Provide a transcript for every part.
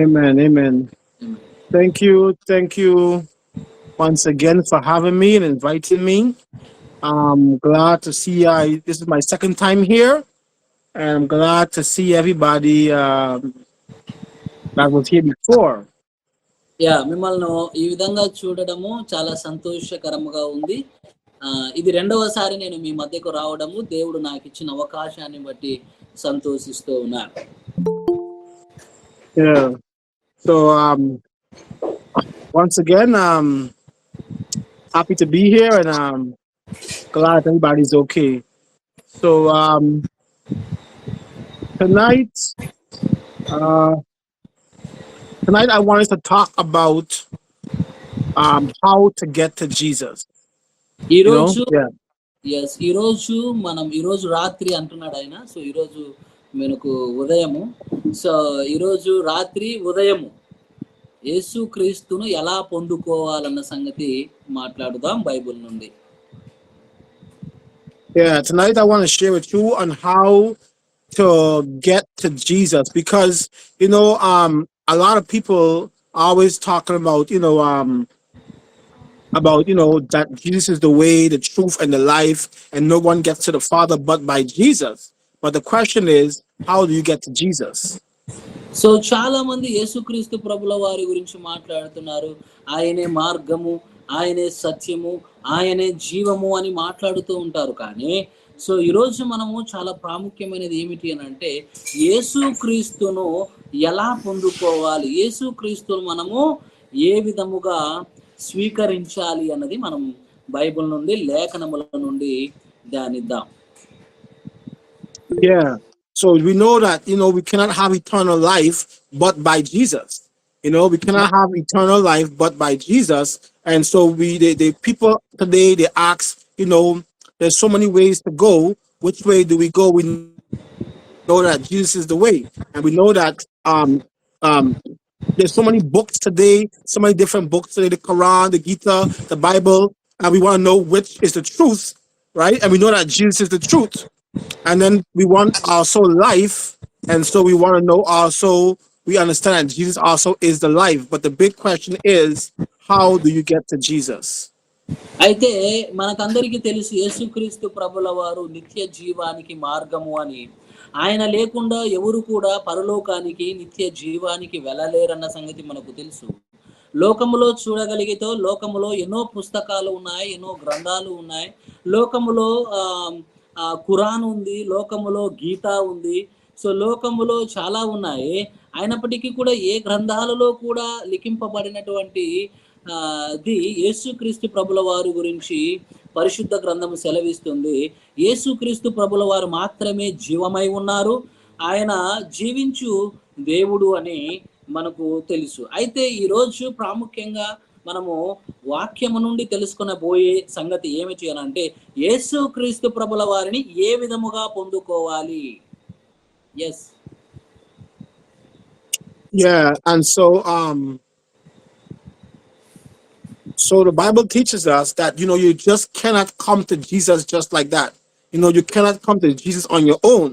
Amen. Amen. Thank you once again for having me and inviting me. I'm glad to see. This is my second time here, and I'm glad to see everybody that was here before. మిమ్మల్ని ఈ విధంగా చూడడము చాలా సంతోషకరముగా ఉంది. ఇది రెండవసారి నేను మీ మధ్యకు రావడము, దేవుడు నాకు ఇచ్చిన అవకాశాన్ని బట్టి సంతోషిస్తూ ఉన్నాను. Yeah. So once again, happy to be here, and glad everybody's okay. So tonight, uh, tonight I wanted to talk about how to get to Jesus. ఈరోజు Yeah. ఈరోజు మనం ఈరోజు రాత్రి అంటున్నాడు ఆయన. సో ఈరోజు మనకు ఉదయము. సో ఈరోజు రాత్రి ఉదయము యేసుక్రీస్తును ఎలా పొందుకోవాలన్న సంగతి మాట్లాడుదాం బైబిల్ నుండి. Yeah, tonight I want to share with you on how to get to Jesus, because a lot of people are always talking about that Jesus is the way, the truth, and the life, and no one gets to the Father but by Jesus. But the question is, how do you get to Jesus? So చాలా మంది యేసుక్రీస్తు ప్రభుల వారి గురించి మాట్లాడుతున్నారు. ఆయనే మార్గము, ఆయనే సత్యము, ఆయనే జీవము అని మాట్లాడుతూ ఉంటారు. కానీ సో ఈరోజు మనము చాలా ప్రాముఖ్యమైనది ఏమిటి అని అంటే, యేసుక్రీస్తును ఎలా పొందుకోవాలి, యేసుక్రీస్తును మనము ఏ విధముగా స్వీకరించాలి అన్నది మనం బైబిల్ నుండి, లేఖనముల నుండి ధ్యానిద్దాం. Yeah. So we know that we cannot have eternal life but by Jesus. We cannot have eternal life but by Jesus. And so the people today, they ask, there's so many ways to go. Which way do we go? We know that Jesus is the way, and we know that there's so many books today, so many different books today: the Quran, the Gita, the Bible, and we want to know which is the truth, right? And we know that Jesus is the truth. And then we want also life, and so we want to know also, we understand that Jesus also is the life. But the big question is, how do you get to Jesus? అయితే మనకందరికీ తెలుసు, యేసుక్రీస్తు ప్రభుల వారు నిత్య జీవానికి మార్గము అని. ఆయన లేకుండా ఎవరు కూడా పరలోకానికి, నిత్య జీవానికి వెళ్ళలేరన్న సంగతి మనకు తెలుసు. లోకములో చూడగలిగితే లోకములో ఎన్నో పుస్తకాలు ఉన్నాయి, ఎన్నో గ్రంథాలు ఉన్నాయి. లోకములో ఖురాన్ ఉంది, లోకములో గీత ఉంది. సో లోకములో చాలా ఉన్నాయి. అయినప్పటికీ కూడా ఏ గ్రంథాలలో కూడా లిఖింపబడినటువంటి యేసుక్రీస్తు ప్రభుల వారి గురించి పరిశుద్ధ గ్రంథము సెలవిస్తుంది. యేసుక్రీస్తు ప్రభుల వారు మాత్రమే జీవమై ఉన్నారు, ఆయన జీవించు దేవుడు అని మనకు తెలుసు. అయితే ఈరోజు ప్రాముఖ్యంగా మనము వాక్యము నుండి తెలుసుకొనబోయే సంగతి ఏమిటి అని అంటే, యేసుక్రీస్తు ప్రభుల వారిని ఏ విధముగా పొందుకోవాలి. Yes. Yeah, and so the Bible teaches us that you just cannot come to Jesus just like that. You cannot come to Jesus on your own.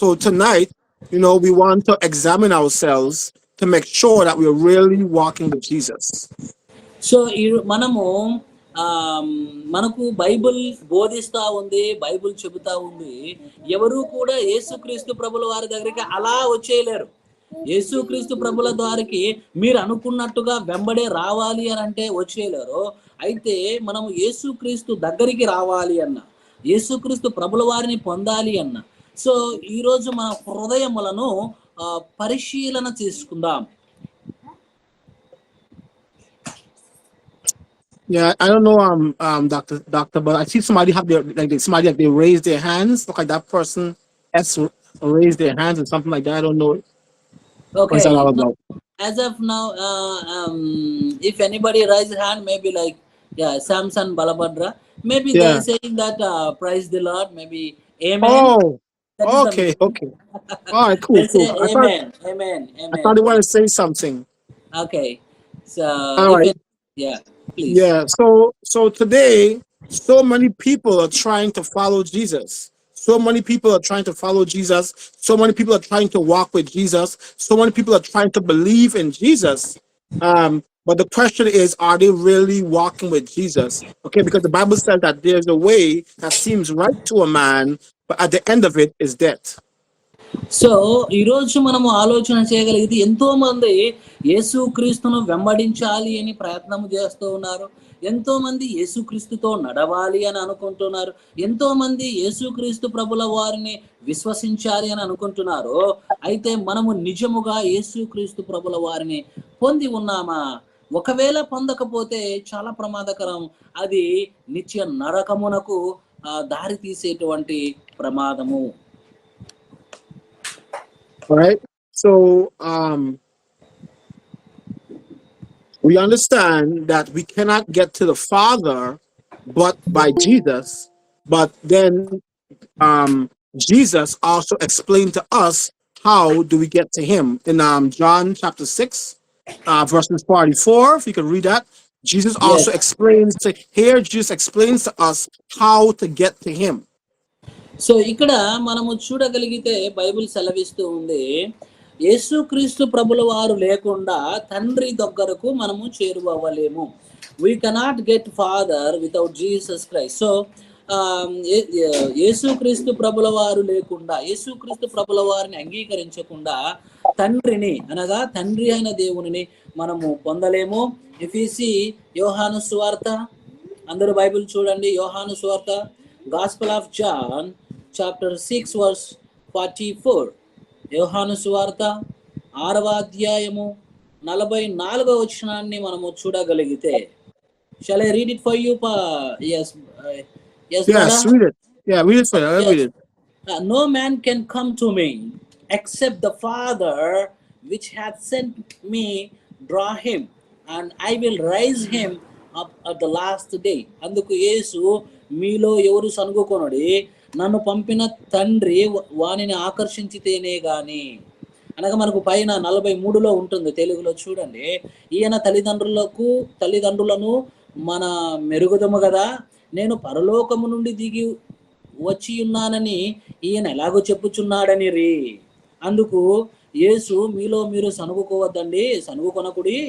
So tonight, we want to examine ourselves to make sure that we're really walking with Jesus. So మనము మనకు Bible బోధిస్తా ఉంది, Bible చెబుతా ఉంది. ఎవరు కూడా యేసుక్రీస్తు ప్రభుల వారి దగ్గరికి అలా వచ్చేయలేరు. యేసుక్రీస్తు ప్రభుల ద్వారికి మీరు అనుకున్నట్టుగా వెంబడే రావాలి అని అంటే వచ్చేయలేరు. అయితే మనము యేసుక్రీస్తు దగ్గరికి రావాలి అన్న, యేసుక్రీస్తు ప్రభుల వారిని పొందాలి అన్న. సో ఈరోజు మన హృదయములను పరిశీలన చేసుకుందాం. Yeah, I don't know, doctor, but I see somebody have somebody they raise their hands, look like that person has raised their hands or something like that. I don't know. Okay. What's that all about? As of now, if anybody raise hand, maybe like Samson Balabhadra, maybe they're saying that praise the Lord, maybe amen. Oh, okay. All right, cool. Amen. I thought you wanted to say something. Okay, so all right. Please. Yeah. So today, so many people are trying to follow Jesus. So many people are trying to follow Jesus. So many people are trying to walk with Jesus. So many people are trying to believe in Jesus. But the question is, are they really walking with Jesus? Okay, because the Bible says that there's a way that seems right to a man, but at the end of it is death. So ఈరోజు మనము ఆలోచన చేయగలిగితే ఎంతో మంది యేసుక్రీస్తును వెంబడించాలి అని ప్రయత్నం చేస్తూ ఉన్నారు. ఎంతో మంది యేసుక్రీస్తుతో నడవాలి అని అనుకుంటున్నారు. ఎంతో మంది యేసుక్రీస్తు ప్రభుల వారిని విశ్వసించాలి అని అనుకుంటున్నారు. అయితే మనము నిజముగా యేసుక్రీస్తు ప్రభుల వారిని పొంది ఉన్నామా? ఒకవేళ పొందకపోతే చాలా ప్రమాదకరం. అది నిత్య నరకమునకు దారి తీసేటువంటి ప్రమాదము. All right. So we understand that we cannot get to the Father but by Jesus. But then Jesus also explained to us how do we get to him in John chapter 6, verses 44. If you can read that. Jesus also Yes. explains to here, Jesus explains to us how to get to him. So ఇక్కడ మనము చూడగలిగితే Bible సెలవిస్తూ ఉంది, యేసుక్రీస్తు ప్రభుల వారు లేకుండా తండ్రి దగ్గరకు మనము చేరువవ్వలేము. We cannot get father without Jesus Christ. So యేసుక్రీస్తు ప్రభుల వారు లేకుండా, యేసుక్రీస్తు ప్రభుల వారిని అంగీకరించకుండా తండ్రిని అనగా తండ్రి అయిన దేవునిని మనము పొందలేము. ఎఫెసీ యోహాను సువార్త, అందరూ బైబిల్ చూడండి. యోహాను సువార్త, gospel of John chapter 6 verse 44. యోహాను సువార్త 6వ అధ్యాయము 44వ వచనాన్ని మనము చూడగలిగితే, shall I read it for you? Yes, Yes, brother? read it. Yeah, read it for you. Read it. No man can come to me except the Father which hath sent me draw him, and I will raise him up at the last day. అందుకు యేసు, మీలో ఎవరు సనుగుకొనుడి, నన్ను పంపిన తండ్రి వానిని ఆకర్షించితేనే గాని. అనగా మనకు పైన 43లో ఉంటుంది, తెలుగులో చూడండి. ఈయన తల్లిదండ్రులను మన మెరుగుదము కదా, నేను పరలోకము నుండి దిగి వచ్చి ఉన్నానని ఈయన ఎలాగో చెప్పుచున్నాడని రీ. అందుకు యేసు, మీలో మీరు సనుగుకోవద్దండి, సనుగుకొనకుడి,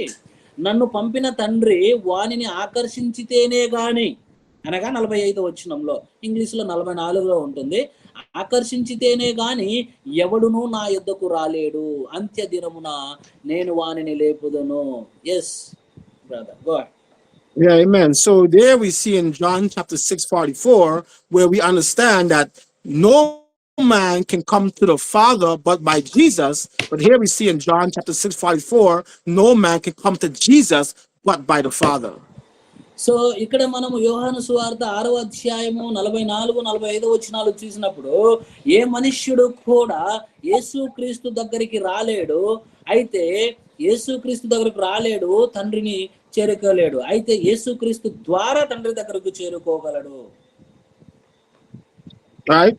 నన్ను పంపిన తండ్రి వానిని ఆకర్షించితేనే గాని. అనగా 45వ వచనంలో, ఇంగ్లీష్లో 44లో ఉంటుంది, ఆకర్షించితేనే గాని ఎవడును నా యొద్దకు రాలేడు, అంత్య దినమున నేను వానిని లేపుదును. Yes brother, go ahead. Yeah, amen. So there we see in John chapter 6:44, where we understand that no man can come to the Father but by Jesus. But here we see in John chapter 6:44, no man can come to Jesus but by the Father. So ఇక్కడ మనము యోహాను సువార్త 6వ అధ్యాయము 44, 45 వచనాలు చూసినప్పుడు, ఏ మనుష్యుడు కూడా యేసుక్రీస్తు దగ్గరికి రాలేడు, అయితే యేసుక్రీస్తు దగ్గరకు రాలేడు, తండ్రిని చేరుకోలేడు, అయితే యేసుక్రీస్తు ద్వారా తండ్రి దగ్గరకు చేరుకోగలడు. Right?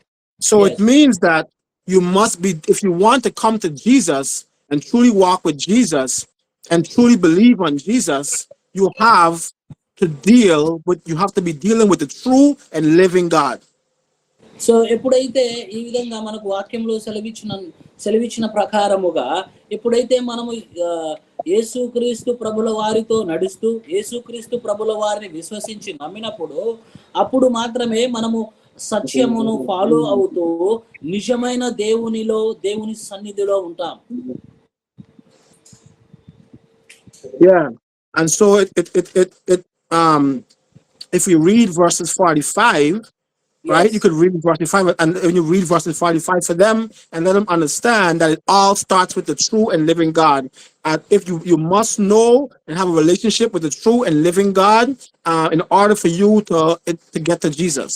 So Yes. it means that you must be, if you want to come to Jesus and truly walk with Jesus and truly believe on Jesus, you have to be dealing with the true and living God. So ఎప్పుడైతే ఈ విధంగా మనకు వాక్యంలో సెలవిచ్చిన ప్రకారముగా ఎప్పుడైతే మనము యేసుక్రీస్తు ప్రభుల వారితో నడుస్తూ యేసుక్రీస్తు ప్రభుల వారిని విశ్వసించి నమ్మినప్పుడు, అప్పుడు మాత్రమే మనము సత్యమును ఫాలో అవుతూ నిజమైన దేవుని సన్నిధిలో ఉంటాం. Yeah. And so if we read verses 45, right, Yes. you could read verse 45, and when you read verses 45 for them and let them understand that it all starts with the true and living God. And if you must know and have a relationship with the true and living God in order for you to get to Jesus.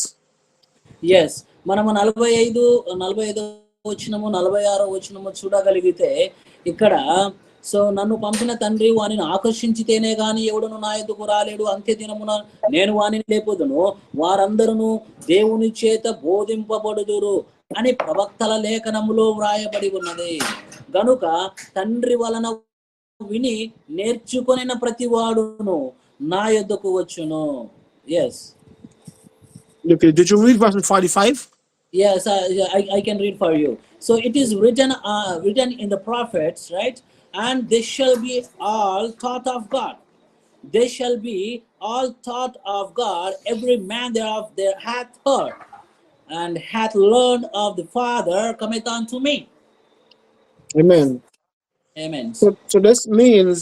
Yes, మనము 45 వచనము 46 వచనము చూడగలిగితే ఇక్కడ, so నన్ను పంపిన తండ్రి వానిని ఆకర్షించితేనే గాని ఎవడును నా యొద్దకు రాలేడు, అంత్య దినమున నేను వానిని లేపుదును, వారందరూ దేవుని చేత బోధింపబడుదురు అని ప్రవక్తల లేఖనములో వ్రాయబడి ఉన్నది. గనుక తండ్రి వలన విని నేర్చుకొనిన ప్రతి వాడును నా యొద్దకు వచ్చును. Yes. Okay, did you read verse 45? Yes, I can read for you. So it is written in the prophets, right? And they shall be all thought of God. They shall be all thought of God. Every man thereof there hath heard and hath learned of the Father cometh unto me. Amen. Amen. So this means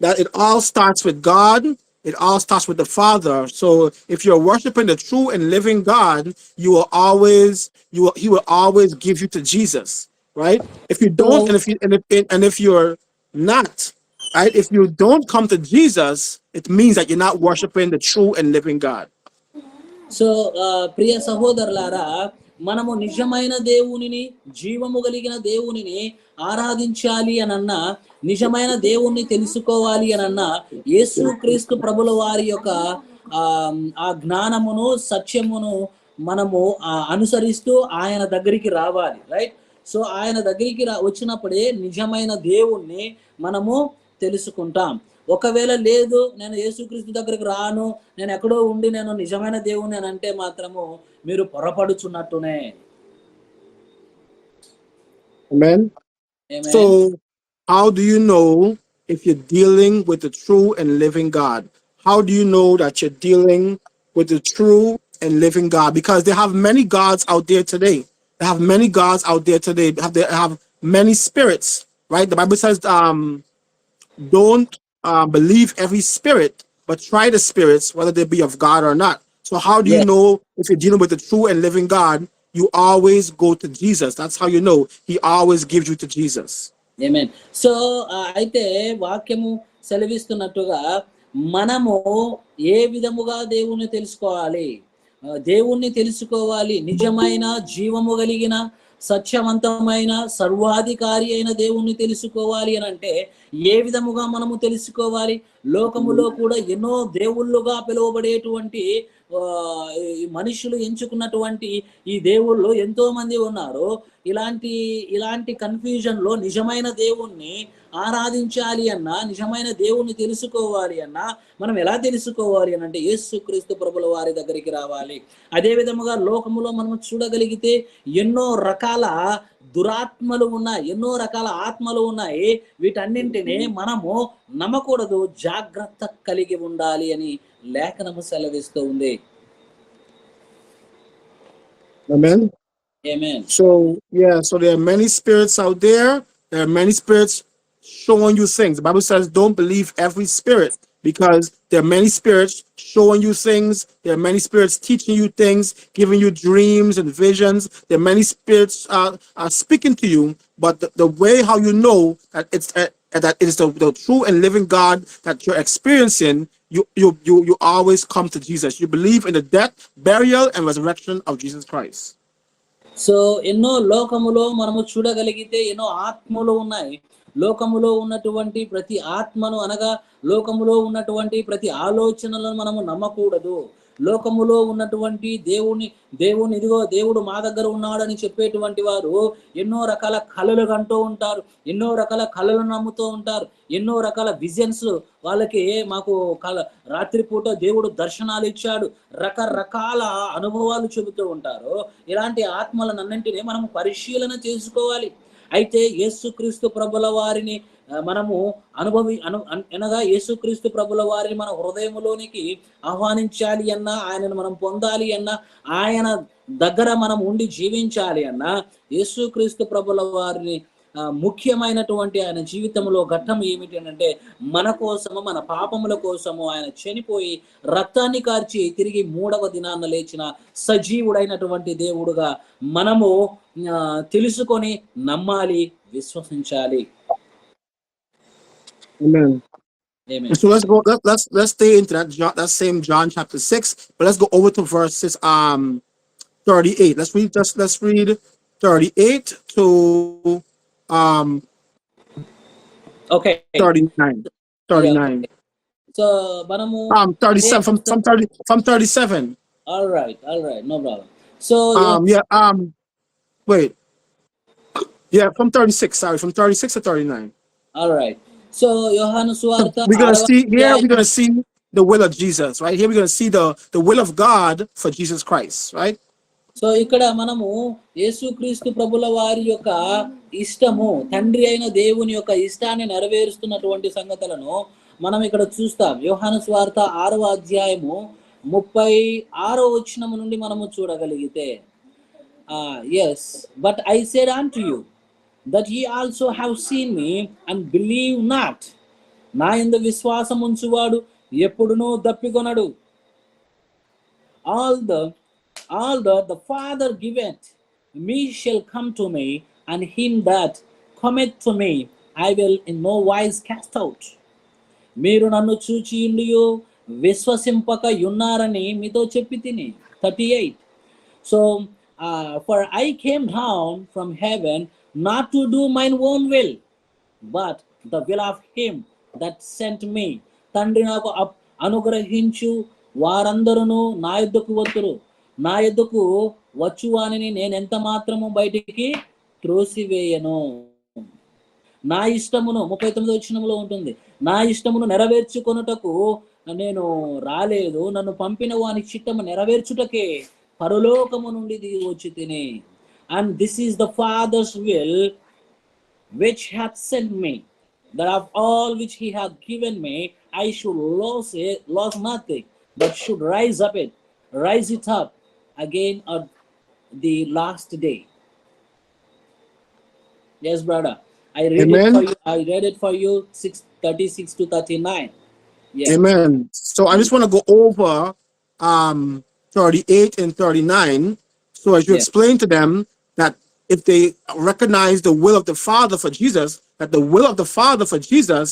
that it all starts with God. It all starts with the Father. So if you're worshiping the true and living God, He will always give you to Jesus, right? If you don't, So and if you're not, right? If you don't come to Jesus, it means that you're not worshiping the true and living God. So ప్రియ సహోదరులారా, మనము నిజమైన దేవునిని, జీవము కలిగిన దేవునిని ఆరాధించాలి అనన్నా, నిజమైన దేవుణ్ణి తెలుసుకోవాలి అనన్నా, యేసుక్రీస్తు ప్రభుల వారి యొక్క ఆ ఆ జ్ఞానమును, సత్యమును మనము అనుసరిస్తూ ఆయన దగ్గరికి రావాలి, రైట్? సో ఆయన దగ్గరికి వచ్చినప్పుడే నిజమైన దేవుణ్ణి మనము తెలుసుకుంటాం. ఒకవేళ లేదు, నేను యేసుక్రీస్తు దగ్గరికి రాను, నేను ఎక్కడో ఉండి నేను నిజమైన దేవుని అని అంటే మాత్రము మీరు పొరపడుచున్నట్టునే. Amen. Amen. So how do you know if you're dealing with the true and living God? How do you know that you're dealing with the true and living God? Because they have many gods out there today. They have many gods out there today. They have many spirits, right? The Bible says, don't believe every spirit, but try the spirits, whether they be of God or not. So how do you Yes. know if you're dealing with the true and living God? You always go to Jesus. That's how you know. He always gives you to Jesus. Amen. So అయితే వాక్యము సెలవిస్తున్నట్టుగా మనము ఏ విధముగా దేవుణ్ణి తెలుసుకోవాలి? దేవుణ్ణి తెలుసుకోవాలి, నిజమైన జీవము కలిగిన సత్యవంతమైన సర్వాధికారి అయిన దేవుణ్ణి తెలుసుకోవాలి అని అంటే ఏ విధముగా మనము తెలుసుకోవాలి? లోకములో కూడా ఎన్నో దేవుళ్ళుగా పిలువబడేటువంటి మనుషులు ఎంచుకున్నటువంటి ఈ దేవుళ్ళు ఎంతో మంది ఉన్నారు. ఇలాంటి కన్ఫ్యూజన్ లో నిజమైన దేవుణ్ణి ఆరాధించాలి అన్నా, నిజమైన దేవుణ్ణి తెలుసుకోవాలి అన్నా మనం ఎలా తెలుసుకోవాలి అని అంటే యేసుక్రీస్తు ప్రభుల వారి దగ్గరికి రావాలి. అదే విధముగా లోకములో మనం చూడగలిగితే ఎన్నో రకాల దురాత్మలు ఉన్నాయి, ఎన్నో రకాల ఆత్మలు ఉన్నాయి. వీటన్నింటినీ మనము నమ్మకూడదు, జాగ్రత్త కలిగి ఉండాలి అని లేఖనము సెలవిస్తూ ఉంది. Amen. Amen. So so there are many spirits out there. There are many spirits showing you things. The Bible says don't believe every spirit, because there are many spirits showing you things. There are many spirits teaching you things, giving you dreams and visions. There are many spirits are speaking to you, but the way how you know that that it is the true and living God that you're experiencing, you always come to Jesus. You believe in the death, burial, and resurrection of Jesus Christ. So ఎన్నో లోకములో మనము చూడగలిగితే ఎన్నో ఆత్మలు ఉన్నాయి. లోకములో ఉన్నటువంటి ప్రతి ఆత్మను అనగా లోకములో ఉన్నటువంటి ప్రతి ఆలోచనలను మనము నమ్మకూడదు. లోకములో ఉన్నటువంటి దేవుని ఇదిగో దేవుడు మా దగ్గర ఉన్నాడని చెప్పేటువంటి వారు ఎన్నో రకాల కళలు కంటూ ఉంటారు, ఎన్నో రకాల కళలు నమ్ముతూ ఉంటారు, ఎన్నో రకాల విజన్స్ వాళ్ళకి మాకు రాత్రిపూట దేవుడు దర్శనాలు ఇచ్చాడు, రకరకాల అనుభవాలు చెబుతూ ఉంటారు. ఇలాంటి ఆత్మలనన్నింటినీ మనం పరిశీలన చేసుకోవాలి. అయితే యేసుక్రీస్తు ప్రభుల వారిని మనము అనగా యేసుక్రీస్తు ప్రభుల వారిని మన హృదయములోనికి ఆహ్వానించాలి అన్నా, ఆయనను మనం పొందాలి అన్నా, ఆయన దగ్గర మనం ఉండి జీవించాలి అన్నా యేసుక్రీస్తు ప్రభుల వారిని ముఖ్యమైనటువంటి ఆయన జీవితంలో ఘట్టం ఏమిటి అంటే మన కోసము, మన పాపముల కోసము ఆయన చనిపోయి రక్తాన్ని కార్చి తిరిగి 3వ దినాన్న లేచిన సజీవుడైనటువంటి దేవుడుగా మనము తెలుసుకొని నమ్మాలి, విశ్వసించాలి. Amen. Amen. So let's stay into that same John chapter 6, but let's go over to verses 38. Let's read 38 to Okay. 39. 39. Yeah. So మనము 37 from 37. All right, no problem. So wait. Yeah, from 36. Sorry, from 36 to 39. All right. So యోహాను సువార్త We're gonna see the will of Jesus, right? Here we're gonna see the will of God for Jesus Christ, right? So ఇక్కడ మనము యేసుక్రీస్తు ప్రభుల వారి యొక్క ఇష్టము, తండ్రి అయిన దేవుని యొక్క ఇష్టాన్ని నెరవేరుస్తున్నటువంటి సంగతులను మనం ఇక్కడ చూస్తాం. యోహాను సువార్త 6వ అధ్యాయము 36వ వచనం నుండి మనము చూడగలిగితే, yes, but I said unto you that ye also have seen me and believe not. నా యందు విశ్వాసం ఉంచువాడు ఎప్పుడునూ దప్పికొనడు. all that the Father giveth me shall come to me, and him that cometh to me I will in no wise cast out. మీరు నన్ను చూచి ఉండియు విశ్వసింపక ఉన్నారని మీతో చెప్పి తిని. 38. So for I came down from heaven not to do mine own will, but the will of him that sent me. తండ్రి నాకు అనుగ్రహించు వారందరూ నా యొద్దకు వత్తురు, నా యొద్దకు వచ్చువానిని నేను ఎంత మాత్రము బయటికి త్రోసివేయను. నా ఇష్టమును 39వ వచనంలో ఉంటుంది, నా ఇష్టమును నెరవేర్చుకొనుటకు నేను రాలేదు, నన్ను పంపిన వాని చిత్తము నెరవేర్చుటకే పరలోకము నుండి దిగి వచ్చి తిని. And this is the Father's will which hath sent me, that of all which he hath given me I should lose nothing, but should rise it up again at the last day. Yes, brother. I read Amen. it for you. I read it for you, 36 to 39. Yeah. Amen. So I just want to go over 38 and 39. So as you Yeah. explain to them that if they recognize the will of the Father for Jesus, that the will of the Father for Jesus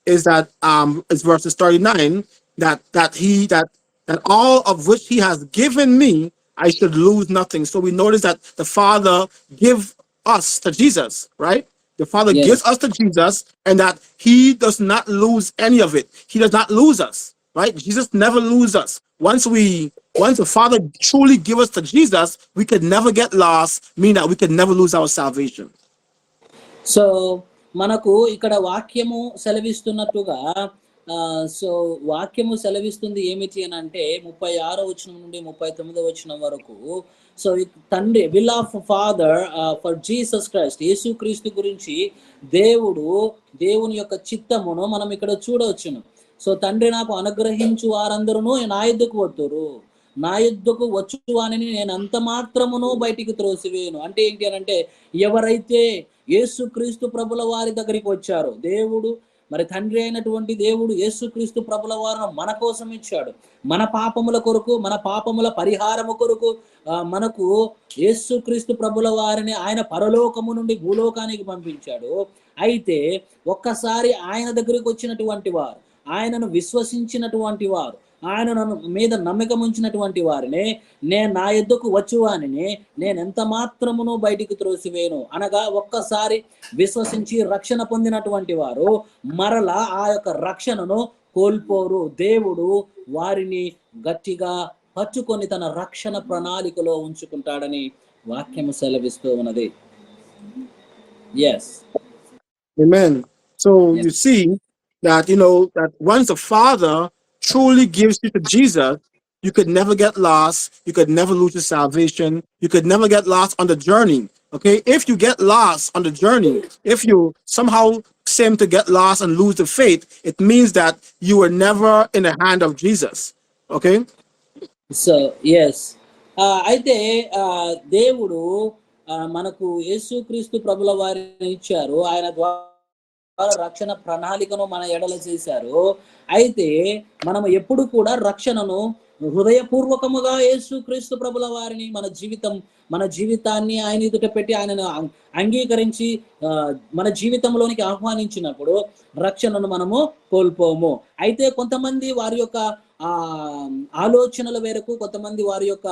is that is verses 39, that all of which he has given me, I should lose nothing. So we notice that the Father give us to Jesus, right? The Father Yes. gives us to Jesus, and that he does not lose any of it. He does not lose us, right? Jesus never loses us. Once the Father truly gives us to Jesus, we could never get lost, meaning that we could never lose our salvation. So మనకు ఇక్కడ వాక్యము సెలవిస్తున్నట్టుగా so వాక్యము సెలవిస్తుంది ఏమిటి అని అంటే 36వ వచనం నుండి 39వ వచనం వరకు. సో తండ్రి will of father for Jesus Christ, యేసుక్రీస్తు గురించి దేవుని యొక్క చిత్తమును మనం ఇక్కడ చూడవచ్చును. సో తండ్రి నాకు అనుగ్రహించు వారందరూ నా యొద్దకు వత్తురు, నా యొద్దకు వచ్చువానిని నేను అంత మాత్రమును బయటికి త్రోసివేయను. అంటే ఏంటి అని అంటే, ఎవరైతే యేసుక్రీస్తు ప్రభుల వారి దగ్గరికి వచ్చారో, దేవుడు మరి తండ్రి అయినటువంటి దేవుడు యేసుక్రీస్తు ప్రభుల వారిని మన కోసం ఇచ్చాడు. మన పాపముల కొరకు, మన పాపముల పరిహారము కొరకు మనకు యేసుక్రీస్తు ప్రభుల వారిని ఆయన పరలోకము నుండి భూలోకానికి పంపించాడు. అయితే ఒక్కసారి ఆయన దగ్గరికి వచ్చినటువంటి వారు, ఆయనను విశ్వసించినటువంటి వారు, ఆయన మీద నమ్మకం ఉంచినటువంటి వారిని నేను నా యొద్దకు వచ్చువానిని నేను ఎంత మాత్రమును బయటికి త్రోసివేయను. అనగా ఒక్కసారి విశ్వసించి రక్షణ పొందినటువంటి వారు మరలా ఆ యొక్క రక్షణను కోల్పోరు. దేవుడు వారిని గట్టిగా పట్టుకొని తన రక్షణ ప్రణాళికలో ఉంచుకుంటాడని వాక్యము సెలవిస్తూ ఉన్నది. Yes. Amen. So Yes. you see that, that once the Father truly gives you to Jesus, you could never get lost. You could never lose your salvation. You could never get lost on the journey. Okay. If you get lost on the journey, if you somehow seem to get lost and lose the faith, it means that you were never in the hand of Jesus. Okay. So yes, అయితే దేవుడు మనకు యేసుక్రీస్తు ప్రభుల వారిని ఇచ్చారు, ఆయన ద్వారా రక్షణ ప్రణాళికను మన ఎడల చేశారు. అయితే మనం ఎప్పుడు కూడా రక్షణను హృదయపూర్వకముగా యేసుక్రీస్తు ప్రభుల వారిని మన జీవితాన్ని ఆయన ఎదుట పెట్టి ఆయనను అంగీకరించి మన జీవితంలోనికి ఆహ్వానించినప్పుడు రక్షణను మనము కోల్పోము. అయితే కొంతమంది వారి యొక్క ఆలోచనల మేరకు, కొంతమంది వారి యొక్క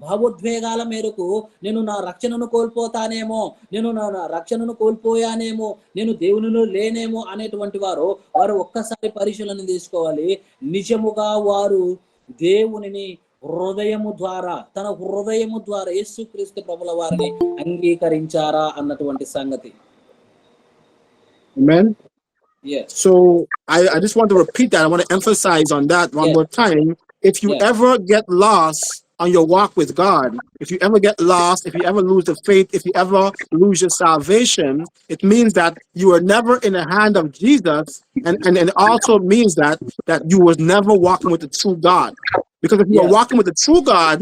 భావోద్వేగాల మేరకు నేను నా రక్షణను కోల్పోతానేమో, నేను నా రక్షణను కోల్పోయానేమో, నేను దేవునిలో లేనేమో అనేటువంటి వారు ఒక్కసారి పరిశీలన తీసుకోవాలి. నిజముగా వారు దేవునిని తన హృదయము ద్వారా యేసుక్రీస్తు ప్రభుల వారిని అంగీకరించారా అన్నటువంటి సంగతి. Amen. Yes. So I just want to repeat that. I want to emphasize on that one more time. If you ever get lost on your walk with God, if you ever get lost, if you ever lose the faith, if you ever lose your salvation, it means that you were never in the hand of Jesus, and it also means that you was never walking with the true God. Because if you are Yeah. walking with the true God,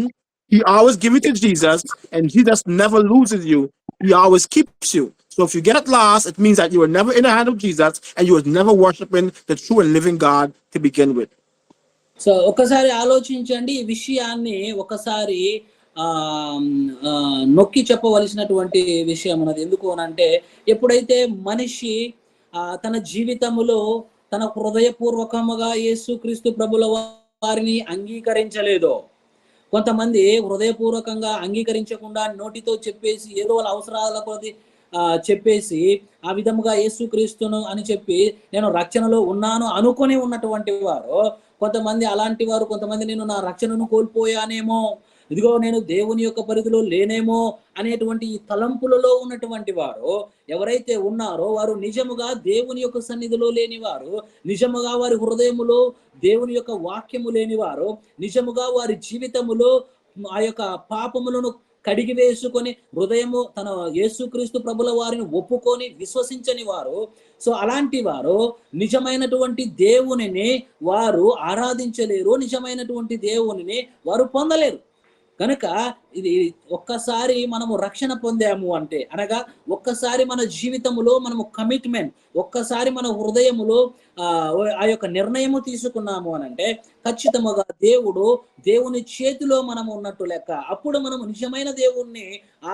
He always gives you to Jesus, and Jesus never loses you. He always keeps you. So if you get lost, it means that you were never in the hand of Jesus, and you was never worshiping the true and living God to begin with. So ఒకసారి ఆలోచించండి ఈ విషయాన్ని ఒకసారి ఆ ఆ, నొక్కి చెప్పవలసినటువంటి విషయం ఉన్నది. ఎందుకు అనంటే ఎప్పుడైతే మనిషి తన జీవితములో తన హృదయపూర్వకముగా యేసుక్రీస్తు ప్రభుల వారిని అంగీకరించలేదో, కొంతమంది హృదయపూర్వకంగా అంగీకరించకుండా నోటితో చెప్పేసి ఏదో వాళ్ళ అవసరాల కొద్ది చెప్పేసి ఆ విధముగా యేసుక్రీస్తును అని చెప్పి నేను రక్షణలో ఉన్నాను అనుకొని ఉన్నటువంటి వారు కొంతమంది, అలాంటి వారు కొంతమంది నేను నా రక్షణను కోల్పోయానేమో, ఇదిగో నేను దేవుని యొక్క పరిధిలో లేనేమో అనేటువంటి ఈ తలంపులలో ఉన్నటువంటి వారు ఎవరైతే ఉన్నారో వారు నిజముగా దేవుని యొక్క సన్నిధిలో లేనివారు, నిజముగా వారి హృదయములో దేవుని యొక్క వాక్యము లేనివారు, నిజముగా వారి జీవితములో ఆ యొక్క పాపములను కడిగి వేసుకొని హృదయము తన యేసుక్రీస్తు ప్రభుల వారిని ఒప్పుకొని విశ్వసించని వారు, సో అలాంటి వారు నిజమైనటువంటి దేవునిని వారు ఆరాధించలేరు, నిజమైనటువంటి దేవునిని వారు పొందలేరు. కనుక ఇది ఒక్కసారి మనము రక్షణ పొందాము అంటే, అనగా ఒక్కసారి మన జీవితములో మనము కమిట్మెంట్, ఒక్కసారి మన హృదయములో ఆ యొక్క నిర్ణయము తీసుకున్నాము అని అంటే ఖచ్చితంగా దేవుని చేతిలో మనము ఉన్నట్టు లెక్క. అప్పుడు మనము నిజమైన దేవుణ్ణి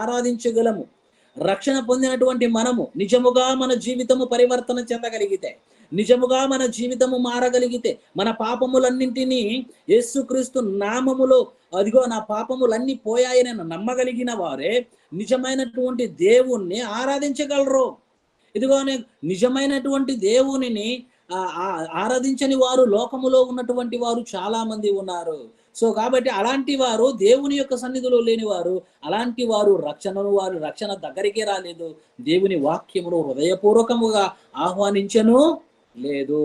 ఆరాధించగలము. రక్షణ పొందినటువంటి మనము నిజముగా మన జీవితము పరివర్తన చెందగలిగితే, నిజముగా మన జీవితము మారగలిగితే, మన పాపములన్నింటినీ యేసుక్రీస్తు నామములో అదిగో నా పాపములన్నీ పోయాయని నమ్మగలిగిన వారే నిజమైనటువంటి దేవుణ్ణి ఆరాధించగలరు. ఇదిగో నిజమైనటువంటి దేవునిని ఆరాధించని వారు లోకములో ఉన్నటువంటి వారు చాలా మంది ఉన్నారు. సో కాబట్టి అలాంటి వారు దేవుని యొక్క సన్నిధిలో లేని వారు, అలాంటి వారు రక్షణ దగ్గరికి రాలేదు, దేవుని వాక్యమును హృదయపూర్వకముగా ఆహ్వానించను లేదు.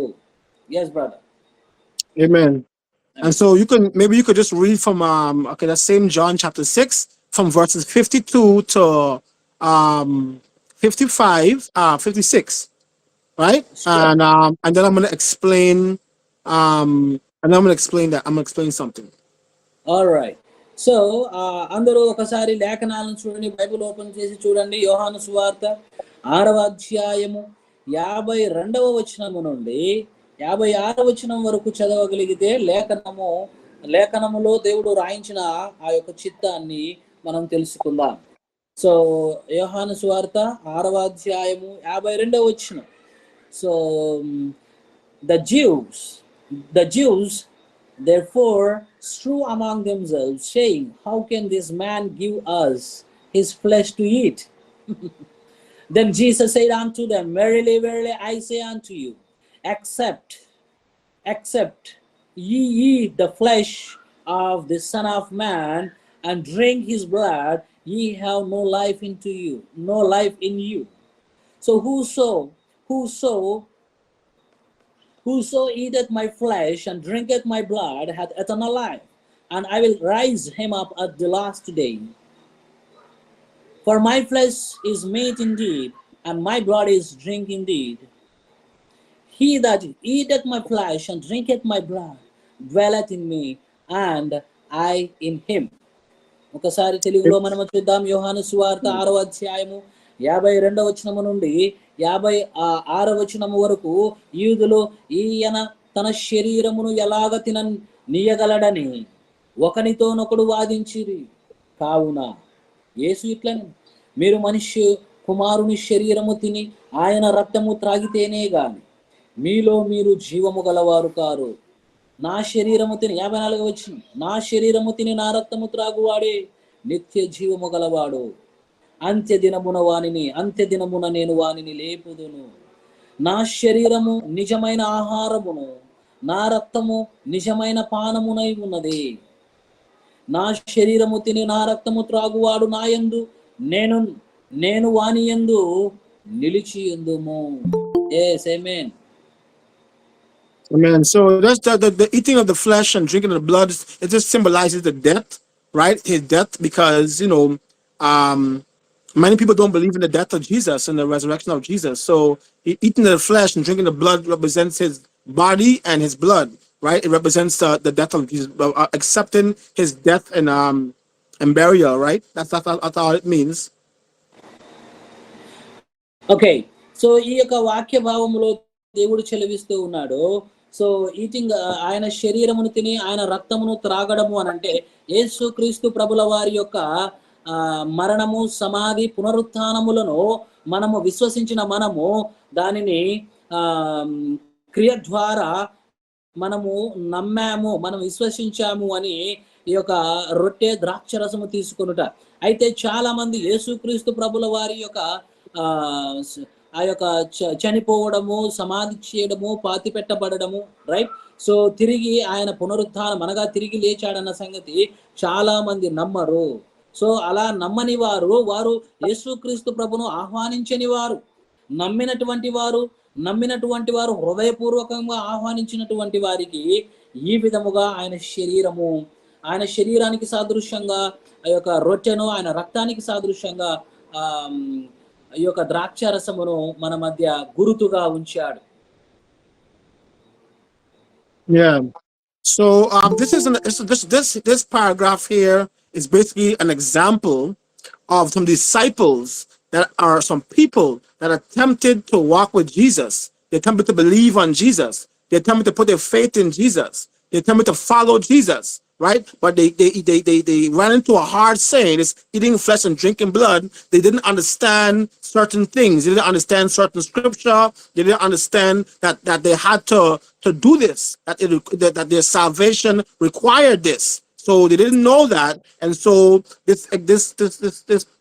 Yes, brother. Amen. And so maybe you could just read from that same John chapter 6 from verses 52 to 56, right? Sure. And then I'm going to explain that. I'm going to explain something. All right. So అందరూ ఒకసారి లేఖనాలను చూడండి, Bible open చేసి చూడండి. యోహాను సువార్త 6వ అధ్యాయము 52వ వచనము నుండి 56వ వచనం వరకు చదవగలిగితే లేఖనములో దేవుడు రాయించిన ఆ యొక్క చిత్తాన్ని మనం తెలుసుకుందాం. సో యోహాను సువార్త 6వ అధ్యాయము 52వ వచనం. So the Jews therefore strew among themselves, saying, how can this man give us his flesh to eat? Then Jesus said unto them, verily, verily, I say unto you, except ye eat the flesh of the Son of Man and drink his blood, ye have no life in you. So whoso eateth my flesh and drinketh my blood hath eternal life, and I will raise him up at the last day. For my flesh is meat indeed, and my blood is drink indeed. He that eateth my flesh and drinketh my blood dwelleth in me, and I in him. ఒకసారి తెలుగులో మనం చూద్దాం. యోహాను సువార్త 6వ అధ్యాయము 52వ వచనము నుండి 56వ వచనము వరకు యూదులు ఈయన తన శరీరమును ఎలాగ తిననీయగలడని ఒకనితోనొకడు వాదించిరి. కావున యేసు ఇట్లని, మీరు మనుష్య కుమారుని శరీరము తిని ఆయన రక్తము త్రాగితేనే గాని మీలో మీరు జీవము గలవారు కారు. నా శరీరము తిని 54వ వచనం, నా శరీరము తిని నా రక్తము త్రాగువాడే నిత్య జీవము గలవాడు. అంత్యదినమున నేను వానిని లేపుదును. నా శరీరము నిజమైన ఆహారమును, నా రక్తము నిజమైన పానమునై ఉన్నది. నా శరీరము తిని నా రక్తము త్రాగువాడు నా యందు, నేను వాని యందు నిలిచి యుందుము. Yes, amen. Amen. So that's the eating of the flesh and drinking of the blood. It just symbolizes the death right? His death, because many people don't believe in the death of Jesus and the resurrection of Jesus. So eating the flesh and drinking the blood represents his body and his blood, right? It represents the death of Jesus, accepting his death and burial, right? That's all it means. Okay. So ఈ యొక్క వాక్య భావములో దేవుడు చెలవిస్తూ ఉన్నాడు. So eating ఆయన శరీరమును తిని ఆయన రక్తమును త్రాగడము అనంటే యేసుక్రీస్తు ప్రభుల వారి యొక్క మరణము, సమాధి, పునరుత్థానములను మనము విశ్వసించిన మనము దానిని క్రియ ద్వారా మనము నమ్మాము, మనం విశ్వసించాము అని ఈ యొక్క రొట్టె ద్రాక్షరసము తీసుకొనుట. అయితే చాలా మంది యేసుక్రీస్తు ప్రభుల వారి యొక్క ఆ యొక్క చనిపోవడము, సమాధి చేయడము, పాతి పెట్టబడము, రైట్. సో తిరిగి ఆయన పునరుత్థానం అనగా తిరిగి లేచాడన్న సంగతి చాలా మంది నమ్మరు. సో అలా నమ్మని వారు యేసుక్రీస్తు ప్రభును ఆహ్వానించని వారు, నమ్మినటువంటి వారు హృదయపూర్వకంగా ఆహ్వానించినటువంటి వారికి ఈ విధముగా ఆయన శరీరానికి సాదృశ్యంగా ఆ యొక్క రొట్టెను, ఆయన రక్తానికి సాదృశ్యంగా ఈ యొక్క ద్రాక్షరసమును మన మధ్య గురుతుగా ఉంచాడు. Yeah. So this paragraph here is basically an example of some disciples that are some people that attempted to walk with Jesus. They attempted to believe on Jesus. They attempted to put their faith in Jesus. They attempted to follow Jesus, right? But they ran into a hard saying, it's eating flesh and drinking blood. They didn't understand certain things. They didn't understand certain scripture. They didn't understand that they had to do this, that their salvation required this. So they didn't know that, and so this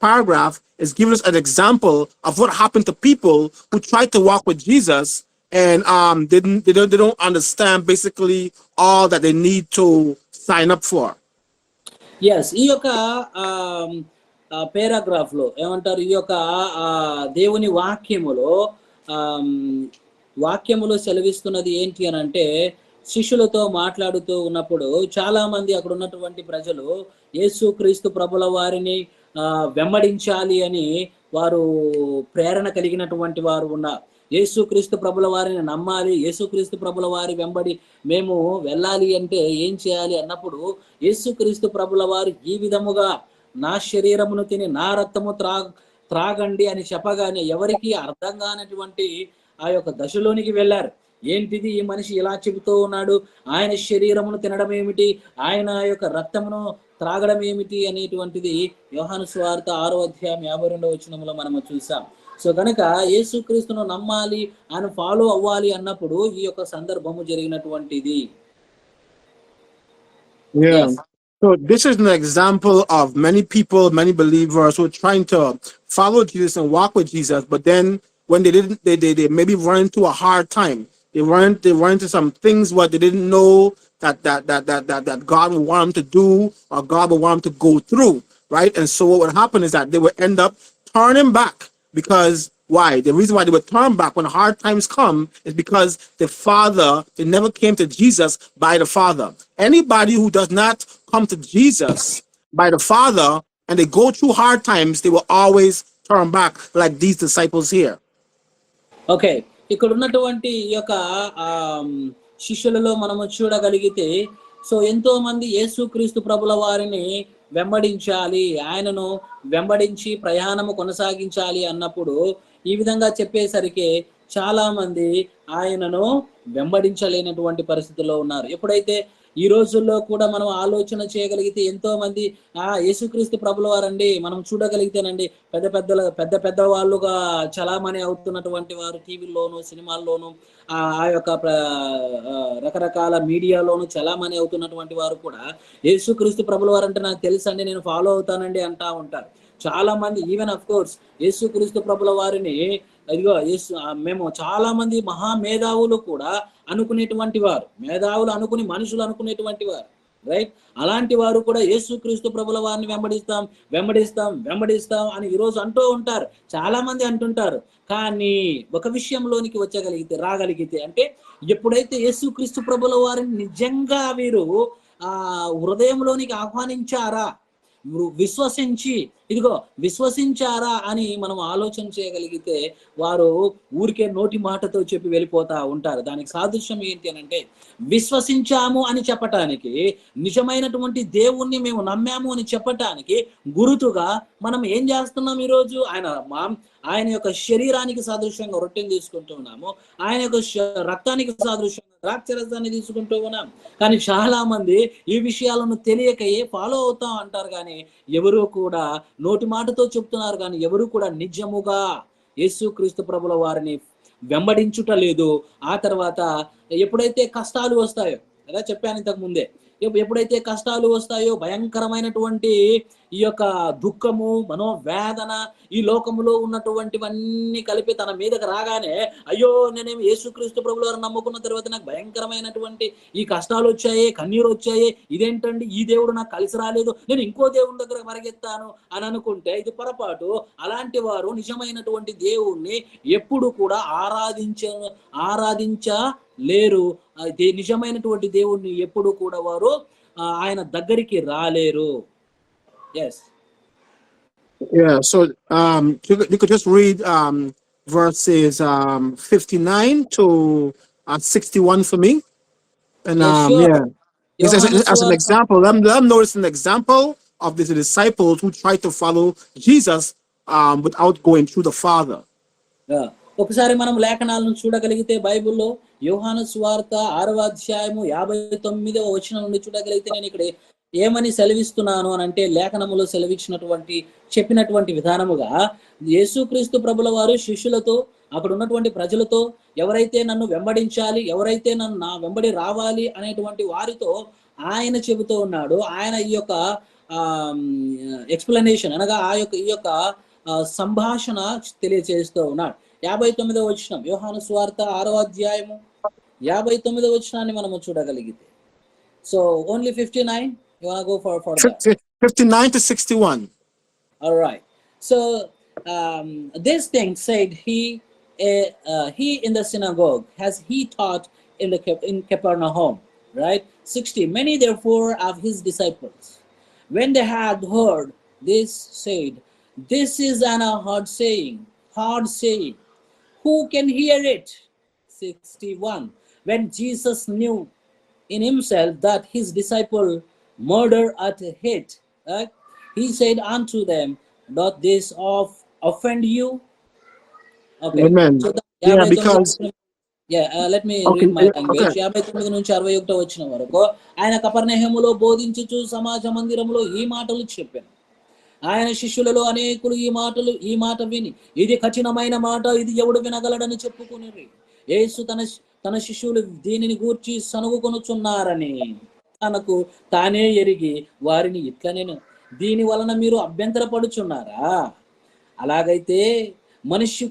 paragraph is giving us an example of what happened to people who tried to walk with Jesus and they don't understand basically all that they need to sign up for. Yes, ఈ యొక్క paragraph లో ఏమంటారు, ఈ యొక్క దేవుని వాక్యములో సెలవిస్తున్నది ఏంటి అని అంటే, శిష్యులతో మాట్లాడుతూ ఉన్నప్పుడు చాలా మంది అక్కడ ఉన్నటువంటి ప్రజలు యేసుక్రీస్తు ప్రభుల వారిని వెంబడించాలి అని వారు ప్రేరణ కలిగినటువంటి వారు ఉన్నారు. యేసుక్రీస్తు ప్రభుల వారిని నమ్మాలి, యేసుక్రీస్తు ప్రభుల వారి వెంబడి మేము వెళ్ళాలి అంటే ఏం చేయాలి అన్నప్పుడు, యేసుక్రీస్తు ప్రభుల వారు ఈ విధముగా నా శరీరమును తిని నా రక్తము త్రాగండి అని చెప్పగానే ఎవరికి అర్థం కానటువంటి ఆ యొక్క దశలోనికి వెళ్ళారు. ఏంటిది ఈ మనిషి ఇలా చెబుతూ ఉన్నాడు, ఆయన శరీరమును తినడం ఏమిటి, ఆయన యొక్క రక్తమును త్రాగడం ఏమిటి అనేటువంటిది యోహాను సువార్త 6వ అధ్యాయం 52వ వచనంలో మనము చూసాం. సో కనుక యేసుక్రీస్తును నమ్మాలి, ఆయన ఫాలో అవ్వాలి అన్నప్పుడు ఈ యొక్క సందర్భము జరిగినటువంటిది. So this is an example of many people, many believers who are trying to follow Jesus and walk with Jesus, but then when they didn't, they maybe run into a hard time. They run into some things what they didn't know that God would want them to do or God would want them to go through, right? And so what would happen is that they would end up turning back. Because why? The reason why they would turn back when hard times come is because they never came to Jesus by the Father. Anybody who does not come to Jesus by the Father and they go through hard times, they will always turn back like these disciples here. Okay. ఇక్కడ ఉన్నటువంటి ఈ యొక్క శిష్యులలో మనము చూడగలిగితే, so ఎంతో మంది యేసుక్రీస్తు ప్రభుల వారిని వెంబడించాలి, ఆయనను వెంబడించి ప్రయాణము కొనసాగించాలి అన్నప్పుడు ఈ విధంగా చెప్పేసరికి చాలా మంది ఆయనను వెంబడించలేనటువంటి పరిస్థితుల్లో ఉన్నారు. ఎప్పుడైతే ఈ రోజుల్లో కూడా మనం ఆలోచన చేయగలిగితే ఎంతో మంది యేసుక్రీస్తు ప్రభుల వారండి మనం చూడగలిగితేనండి పెద్ద వాళ్ళుగా చలామణి అవుతున్నటువంటి వారు టీవీల్లోను, సినిమాల్లోను, ఆ యొక్క రకరకాల మీడియాలోను చలామణి అవుతున్నటువంటి వారు కూడా యేసుక్రీస్తు ప్రభుల వారు అంటే నాకు తెలుసండి, నేను ఫాలో అవుతానండి అంటా ఉంటారు. చాలా మంది ఈవెన్ అఫ్ కోర్స్ యేసుక్రీస్తు ప్రభుల వారిని మేము చాలా మంది మహామేధావులు కూడా అనుకునేటువంటి వారు, మేధావులు అనుకుని మనుషులు అనుకునేటువంటి వారు, రైట్. అలాంటి వారు కూడా యేసుక్రీస్తు ప్రభుల వారిని వెంబడిస్తాం అని ఈరోజు అంటూ ఉంటారు, చాలా మంది అంటుంటారు. కానీ ఒక విషయంలోనికి రాగలిగితే అంటే ఎప్పుడైతే యేసుక్రీస్తు ప్రభుల వారిని నిజంగా వీరు హృదయంలోనికి ఆహ్వానించారా, విశ్వసించి ఇదిగో విశ్వసించారా అని మనం ఆలోచన చేయగలిగితే వారు ఊరికే నోటి మాటతో చెప్పి వెళ్ళిపోతా ఉంటారు. దానికి సాదృశ్యం ఏంటి అని అంటే, విశ్వసించాము అని చెప్పటానికి, నిజమైనటువంటి దేవుణ్ణి మేము నమ్మాము అని చెప్పటానికి గురుతుగా మనం ఏం చేస్తున్నాం ఈరోజు? ఆయన యొక్క శరీరానికి సాదృశ్యంగా రొట్టెని తీసుకుంటూ ఉన్నాము, ఆయన యొక్క రక్తానికి సాదృశ్యంగా ద్రాక్షరసాన్ని తీసుకుంటూ ఉన్నాం. కానీ చాలా మంది ఈ విషయాలను తెలియకయే ఫాలో అవుతాం అంటారు, కానీ ఎవరు కూడా నోటి మాటతో చెప్తున్నారు, కానీ ఎవరు కూడా నిజముగా యేసుక్రీస్తు ప్రభుల వారిని వెంబడించుట లేదు. ఆ తర్వాత ఎప్పుడైతే కష్టాలు వస్తాయో, అలా చెప్పాను ఇంతకు ముందే, ఎప్పుడైతే కష్టాలు వస్తాయో, భయంకరమైనటువంటి ఈ యొక్క దుఃఖము, మనోవేదన, ఈ లోకములో ఉన్నటువంటివన్నీ కలిపి తన మీదకి రాగానే, అయ్యో నేనేమి యేసుక్రీస్తు ప్రభుల వారిని నమ్ముకున్న తర్వాత నాకు భయంకరమైనటువంటి ఈ కష్టాలు వచ్చాయి, కన్నీరు వచ్చాయి, ఇదేంటండి ఈ దేవుడు నాకు కలిసి రాలేదు, నేను ఇంకో దేవుడి దగ్గర పరిగెత్తాను అని అనుకుంటే ఇది పొరపాటు. అలాంటి వారు నిజమైనటువంటి దేవుణ్ణి ఎప్పుడు కూడా ఆరాధించలేరు. నిజమైనటువంటి దేవుణ్ణి ఎప్పుడు కూడా వారు ఆయన దగ్గరికి రాలేరు. Yes. Yeah, so you could just read verses 59 to 61 for me. And Yeah, sure. yeah, as an example, let them notice an example of the disciples who tried to follow Jesus without going through the Father. Yeah. ఒకసారి మనం లేఖనాలను చూడగలిగితే బైబిల్లో యోహాను సువార్త 6వ అధ్యాయము 59వ వచనం నుండి చూడగలిగితే, నేను ఇక్కడ ఏమని సెలవిస్తున్నాను అని అంటే, లేఖనములో చెప్పినటువంటి విధానముగా యేసుక్రీస్తు ప్రభుల వారు శిష్యులతో, అక్కడ ఉన్నటువంటి ప్రజలతో, ఎవరైతే నన్ను వెంబడించాలి, ఎవరైతే నన్ను నా వెంబడి రావాలి అనేటువంటి వారితో ఆయన చెబుతూ ఉన్నాడు. ఆయన ఈ యొక్క ఎక్స్ప్లెనేషన్ అనగా ఈ యొక్క సంభాషణ తెలియజేస్తూ ఉన్నాడు. 59వ వచనం, యోహాను సువార్త 6వ అధ్యాయము 59వ వచనాన్ని మనము చూడగలిగితే, so only 59. You want to go for that? 59 to 61. All right. So this thing said he in the synagogue, as he taught in Capernaum, right? 60. Many therefore of his disciples, when they had heard this, said, "This is an hard saying. Who can hear it?" 61. When Jesus knew in himself that his disciple murder at hate, right? He said unto them, "Doth this offend you?" Okay. Amen. So Yeah, because let me okay, read my language. okay. 59 నుంచి 61 వచ్చిన వరకు, ఆయన కపెర్నహూములో బోధించుచు సమాజ మందిరములో ఈ మాటలు చెప్పాను. ఆయన శిష్యులలో అనేకులు ఈ మాట విని, ఇది కఠినమైన మాట, ఇది ఎవడు వినగలడని చెప్పుకుని, యేసు తన శిష్యులు దీనిని గూర్చి సనుగుకొనుచున్నారని తనకు తానే ఎరిగి వారిని ఇట్లా, నేను దీని వలన మీరు అభ్యంతరపడుచున్నారా? అలాగైతే మనిషి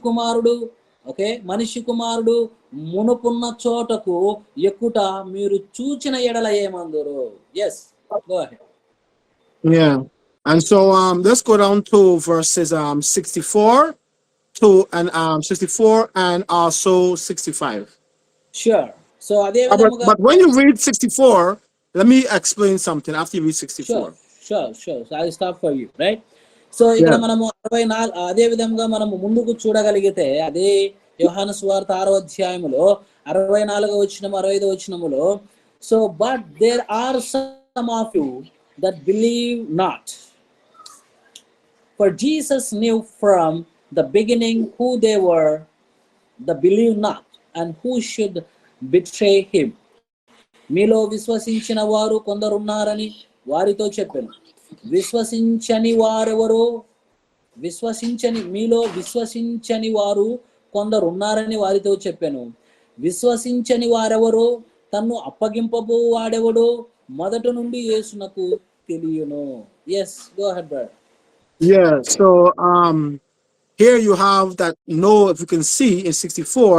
కుమారుడు మునుపున్న చోటకు ఎక్కుట మీరు చూచిన ఎడల ఏమందురు? Yes, go ahead. Yeah. And so let's go down to verses 64 and also 65. Sure. So but when you read 64, let me explain something after you read 64. Sure. So I'll stop for you, right? So ఇక్కడ మనము 64 అదే విధంగా మనము ముందుకు చూడగలిగితే, అదే యోహాను సువార్త 6వ అధ్యాయములో 64వ వచనం 65వ వచనములో, so but there are some of you that believe not. For Jesus knew from the beginning who they were that believe not and who should betray him. మీలో విశ్వసించిన వారు కొందరున్నారని వారితో చెప్పాను. మీలో విశ్వసించని వారు కొందరున్నారని వారితో చెప్పాను. విశ్వసించని వారెవరో, తన్ను అప్పగింపబో వాడెవడో మొదట నుండి యేసునకు తెలియను. Yes, go ahead, brother. Yeah, so here you have that, if you can see in 64,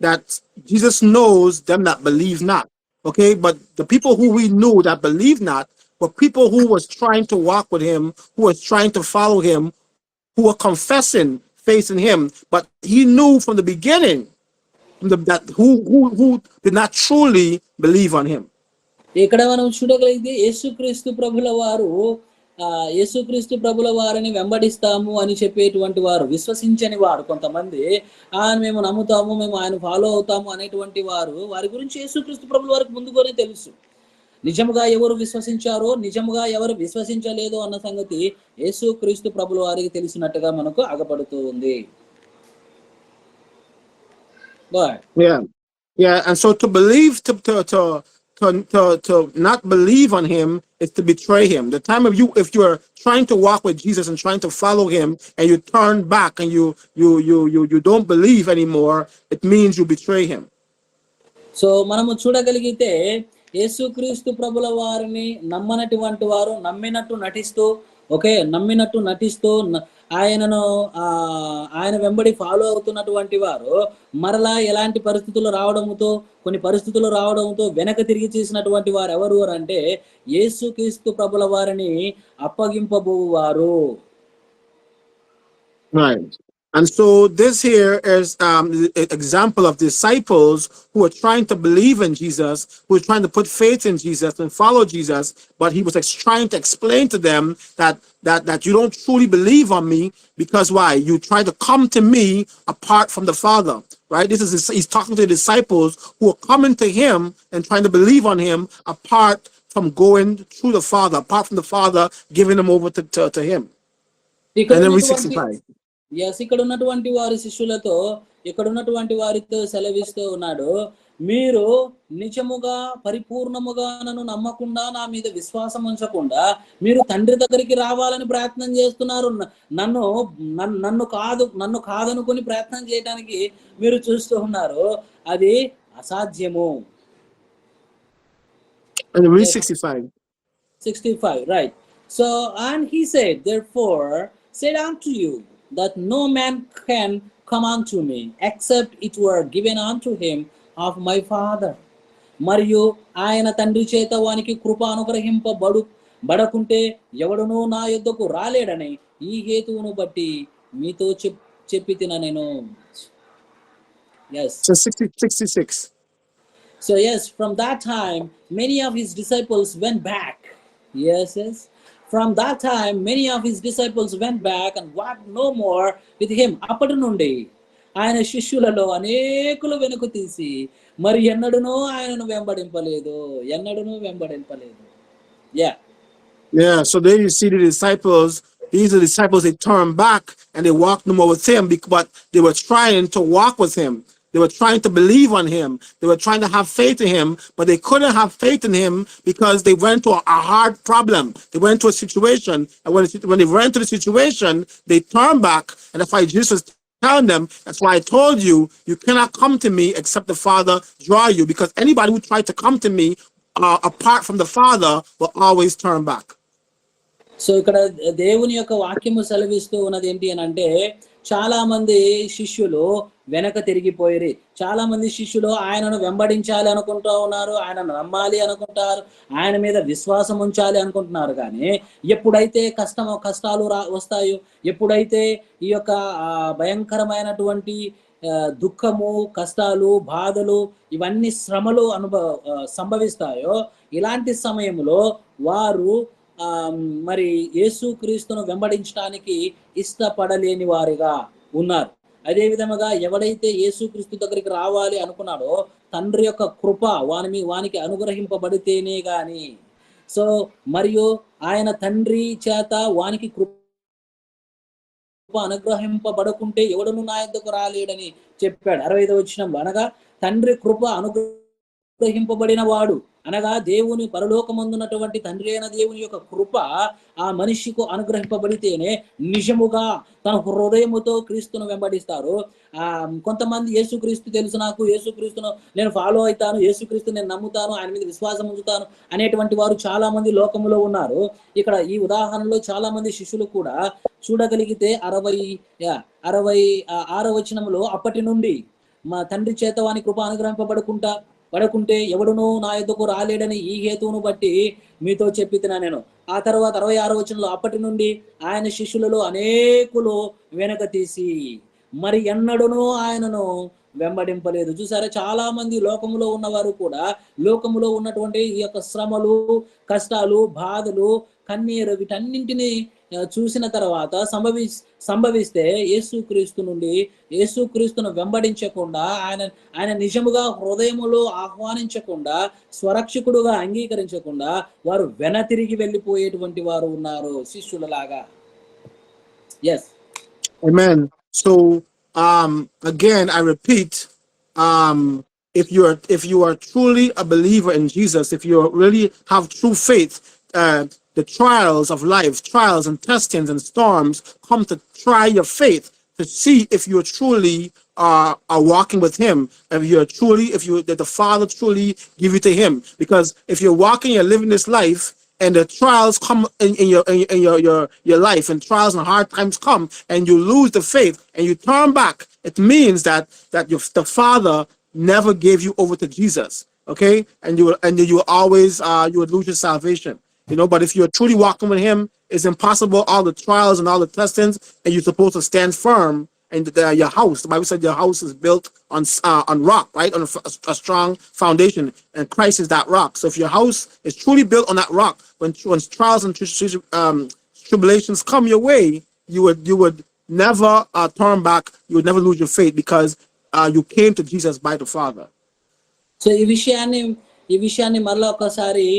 that Jesus knows them that believe not. Okay, but the people who we knew that believe not were people who was trying to walk with him, who was trying to follow him, who were confessing faith in him, but he knew from the beginning that who did not truly believe on him. ఇక్కడ మనం చూడగలిగితే యేసుక్రీస్తు ప్రభుల వారు యేసుక్రీస్తు ప్రభుల వారిని వెంబడిస్తాము అని చెప్పేటువంటి వారు, విశ్వసించని వారు కొంతమంది, మేము నమ్ముతాము, మేము ఆయన ఫాలో అవుతాము అనేటువంటి వారు, వారి గురించి యేసుక్రీస్తు ప్రభుల వారికి ముందుగానే తెలుసు. నిజముగా ఎవరు విశ్వసించారో, నిజముగా ఎవరు విశ్వసించలేదో అన్న సంగతి యేసుక్రీస్తు ప్రభుల వారికి తెలిసినట్టుగా మనకు అగపడుతూ ఉంది. Yeah, and so to believe, to not believe on him is to betray him. The time of you, if you are trying to walk with Jesus and trying to follow him, and you turn back and you don't believe anymore, it means you betray him. So మనము చూడగలిగితే యేసుక్రీస్తు ప్రభుల వారిని నమ్మనటువంటి వారు నమ్మినట్టు నటిస్తూ ఆయన వెంబడి follow అవుతున్నటువంటి వారు మరలా ఎలాంటి కొన్ని పరిస్థితులు రావడంతో వెనక తిరిగి చేసినటువంటి వారు ఎవరు అంటే యేసుక్రీస్తు ప్రభుల వారిని అప్పగింపబోవారు. Right. And so this here is an example of disciples who are trying to believe in Jesus, who are trying to put faith in Jesus and follow Jesus, but he was trying to explain to them that you don't truly believe on me because why? You try to come to me apart from the Father, right? He's talking to the disciples who are coming to him and trying to believe on him apart from going through the Father, apart from the Father giving them over to him. And then read 65. ఇక్కడ ఉన్నటువంటి వారి శిష్యులతో, ఇక్కడ ఉన్నటువంటి వారితో సెలవిస్తూ ఉన్నాడు, మీరు నిజముగా పరిపూర్ణముగా నన్ను నమ్మకుండా, నా మీద విశ్వాసం ఉంచకుండా మీరు తండ్రి దగ్గరికి రావాలని ప్రయత్నం చేస్తున్నారు. నన్ను కాదనుకుని ప్రయత్నం చేయడానికి మీరు చూస్తూ ఉన్నారు. అది అసాధ్యము. 65, right. So, and he said, therefore said unto you that no man can come unto me except it were given unto him of my Father. మరియు ఆయన తండ్రి చేత వానికి కృప అనుగ్రహింపబడకుంటే ఎవడునూ నా యొద్దకు రాలేడని ఈ హేతువును బట్టి మీతో చెప్పితిన నేను. Yes. So 66. So yes, from that time many of his disciples went back. Yes. From that time many of his disciples went back and walked no more with him. అప్పటి నుండి ఆయన శిష్యులలో అనేకులు వెనుక తీసి మరి ఎన్నడూనూ ఆయనను వెంబడింపలేదు. Yeah, so there you see the disciples. These are the disciples, they turned back and they walked no more with him, but they were trying to walk with him. They were trying to believe on him. They were trying to have faith in him, but they couldn't have faith in him because they went to a hard problem. They went to a situation, and when they went to the situation, they turned back, and that's why Jesus telling them, that's why I told you, you cannot come to me except the Father draw you, because anybody who tried to come to me apart from the Father will always turn back. So ఇక్కడ దేవుని యొక్క వాక్యము సెలవిస్తూ ఉన్నది ఏంటి అని అంటే, చాలా మంది శిష్యులు వెనక తిరిగిపోయి, చాలా మంది శిష్యులు ఆయనను వెంబడించాలి అనుకుంటూ ఉన్నారు, ఆయనను నమ్మాలి అనుకుంటారు, ఆయన మీద విశ్వాసం ఉంచాలి అనుకుంటున్నారు. కానీ ఎప్పుడైతే కష్టాలు వస్తాయో, ఎప్పుడైతే ఈ యొక్క భయంకరమైనటువంటి దుఃఖము, కష్టాలు, బాధలు, ఇవన్నీ శ్రమలు సంభవిస్తాయో, ఇలాంటి సమయంలో వారు మరి యేసుక్రీస్తును వెంబడించడానికి ఇష్టపడలేని వారిగా ఉన్నారు. అదే విధముగా ఎవడైతే యేసుక్రీస్తు దగ్గరికి రావాలి అనుకున్నాడో తండ్రి యొక్క కృప వానికి అనుగ్రహింపబడితేనే గాని, సో మరియు ఆయన తండ్రి చేత వానికి కృప అనుగ్రహింపబడకుంటే ఎవడును నా యొద్దకు రాలేడని చెప్పాడు 65వ వచనంలో. అనగా తండ్రి కృప అనుగ్రహింపబడిన వాడు, అనగా దేవుని పరలోకమందున్నటువంటి తండ్రి అయిన దేవుని యొక్క కృప ఆ మనిషికు అనుగ్రహింపబడితేనే నిజముగా తన హృదయముతో క్రీస్తును వెంబడిస్తారు. కొంతమంది యేసుక్రీస్తు తెలుసు, నాకు యేసుక్రీస్తును నేను ఫాలో అవుతాను, యేసుక్రీస్తు నేను నమ్ముతాను, ఆయన మీద విశ్వాసం ఉంచుతాను అనేటువంటి వారు చాలా మంది లోకములో ఉన్నారు. ఇక్కడ ఈ ఉదాహరణలో చాలా మంది శిష్యులు కూడా చూడగలిగితే 66వ వచనంలో, అప్పటి నుండి మా తండ్రి చేత వాని కృప అనుగ్రహింపబడకుంటే ఎవడునూ నా యొద్దకు రాలేడని ఈ హేతువును బట్టి మీతో చెప్పితినా నేను. ఆ తర్వాత 66వ వచనంలో, అప్పటి నుండి ఆయన శిష్యులలో అనేకులు వెనక తీసి మరి ఎన్నడూనూ ఆయనను వెంబడింపలేదు. చూసారా, చాలా మంది లోకములో ఉన్నవారు కూడా లోకములో ఉన్నటువంటి ఈ యొక్క శ్రమలు, కష్టాలు, బాధలు, కన్నీరు వీటన్నింటినీ చూసిన తర్వాత సంభవిస్తే యేసుక్రీస్తును వెంబడించకుండా ఆయన నిజముగా హృదయములో ఆహ్వానించకుండా స్వరక్షకుడుగా అంగీకరించకుండా వారు వెనతిరిగి వెళ్ళిపోయేటువంటి వారు ఉన్నారు శిష్యులలాగా. Yes. Amen. So again, I repeat, if you are truly a believer in Jesus, if you really have true faith, the trials of life, trials and testings and storms come to try your faith, to see if you truly are walking with Him, that the Father truly give you to Him. Because if you're walking, you're living this life, and the trials come in your life, and trials and hard times come, and you lose the faith and you turn back, it means that the Father never gave you over to Jesus. Okay, and you will always you would lose your salvation. But if you're truly walking with Him, it's impossible. All the trials and all the testings, and you're supposed to stand firm. And your house, the Bible said your house is built on rock, right? On a strong foundation, and Christ is that rock. So if your house is truly built on that rock, when trials and tribulations come your way, you would never turn back. You would never lose your faith, because you came to Jesus by the Father. So ఈ విషయాన్ని మరలా ఒకసారి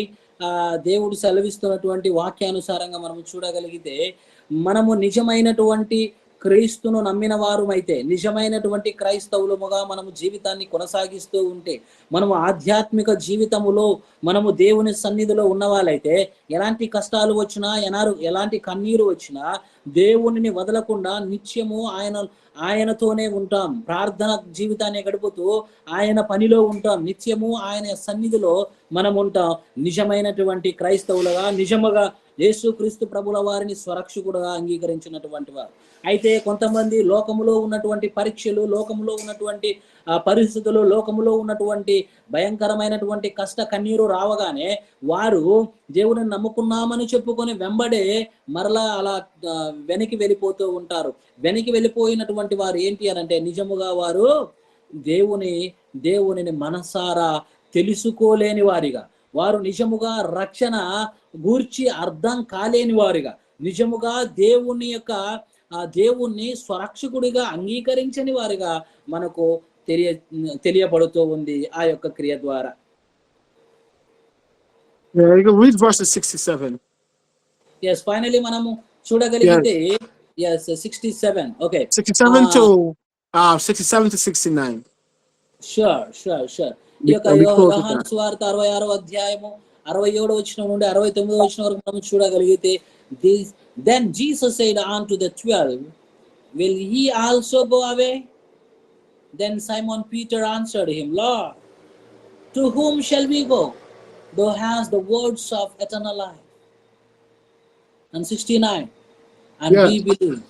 దేవుడు సెలవిస్తున్నటువంటి వాక్యానుసారంగా మనం చూడగలిగితే, మనము నిజమైనటువంటి క్రీస్తును నమ్మిన వారుమైతే, నిజమైనటువంటి క్రైస్తవులముగా మనము జీవితాన్ని కొనసాగిస్తూ ఉంటే, మనము ఆధ్యాత్మిక జీవితములో మనము దేవుని సన్నిధిలో ఉన్నవాళ్ళైతే, ఎలాంటి కష్టాలు వచ్చినా, ఎలాంటి కన్నీరు వచ్చినా దేవునిని వదలకుండా నిత్యము ఆయనతోనే ఉంటాం. ప్రార్థన జీవితాన్ని గడుపుతూ ఆయన పనిలో ఉంటాం. నిత్యము ఆయన సన్నిధిలో మనం ఉంటాం. నిజమైనటువంటి క్రైస్తవులుగా, నిజముగా యేసుక్రీస్తు ప్రభుల వారిని స్వరక్షకుడుగా అంగీకరించినటువంటి వారు. అయితే కొంతమంది లోకములో ఉన్నటువంటి పరీక్షలు, లోకములో ఉన్నటువంటి పరిస్థితులు, లోకములో ఉన్నటువంటి భయంకరమైనటువంటి కష్ట కన్నీరు రావగానే వారు దేవుడిని నమ్ముకున్నామని చెప్పుకొని వెంబడే మరలా అలా వెనక్కి వెళ్ళిపోతూ ఉంటారు. వెనక్కి వెళ్ళిపోయినటువంటి వారు ఏంటి అనంటే, నిజముగా వారు దేవునిని మనసారా తెలుసుకోలేని వారిగా, వారు నిజముగా రక్షణ గూర్చి అర్థం కాలేని వారిగా, నిజముగా దేవుణ్ణి స్వరక్షకుడిగా అంగీకరించని వారిగా మనకు తెలియబడుతూ ఉంది ఆ యొక్క క్రియ ద్వారా. Yeah, you can read verses 67. Yes, finally మనము చూడగలిగితే yes 67. Okay, 67 to 69. Sure. ఈ యొక్క యోహాను సువార్త 66వ అధ్యాయము 67వ వచనం నుండి 69వ వచనం వరకు మనం చూడగలిగితే, then Jesus said unto the 12, will ye also go away? Then Simon Peter answered him, Lord, to whom shall we go? Thou hast the words of eternal life. And 69, and yes, we believe,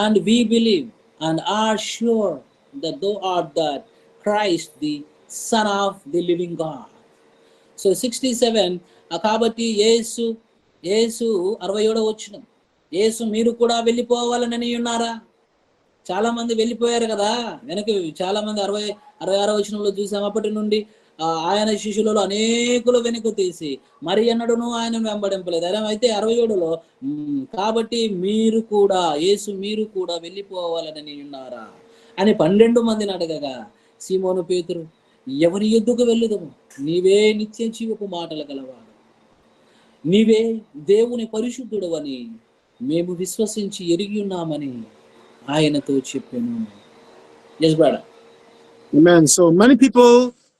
and we believe and are sure that thou art that Christ, the Son of the living God. So 67, కాబట్టి యేసు 67వ వచనం, యేసు మీరు కూడా వెళ్ళిపోవాలని ఉన్నారా? చాలా మంది వెళ్ళిపోయారు కదా వెనక్కి. చాలా మంది 66వ వచనంలో చూసాం, అప్పటి నుండి ఆయన శిష్యులలో అనేకులు వెనుక తీసి మరి ఎన్నడూను ఆయనను వెంబడింపలేదు. అయితే 67లో కాబట్టి మీరు కూడా వెళ్ళిపోవాలని ఉన్నారా అని 12 మందిని అడగగా, సీమోను పేతురు, ఎవరి యొద్దకు వెళ్ళుదము? నీవే నిత్య జీవపు మాటలు గలవాడు, నీవే దేవుని పరిశుద్ధుడు అని మేము విశ్వసించి ఎరిగి ఉన్నామని ఆయనతో చెప్పాను. Yes, brother. Amen. So many people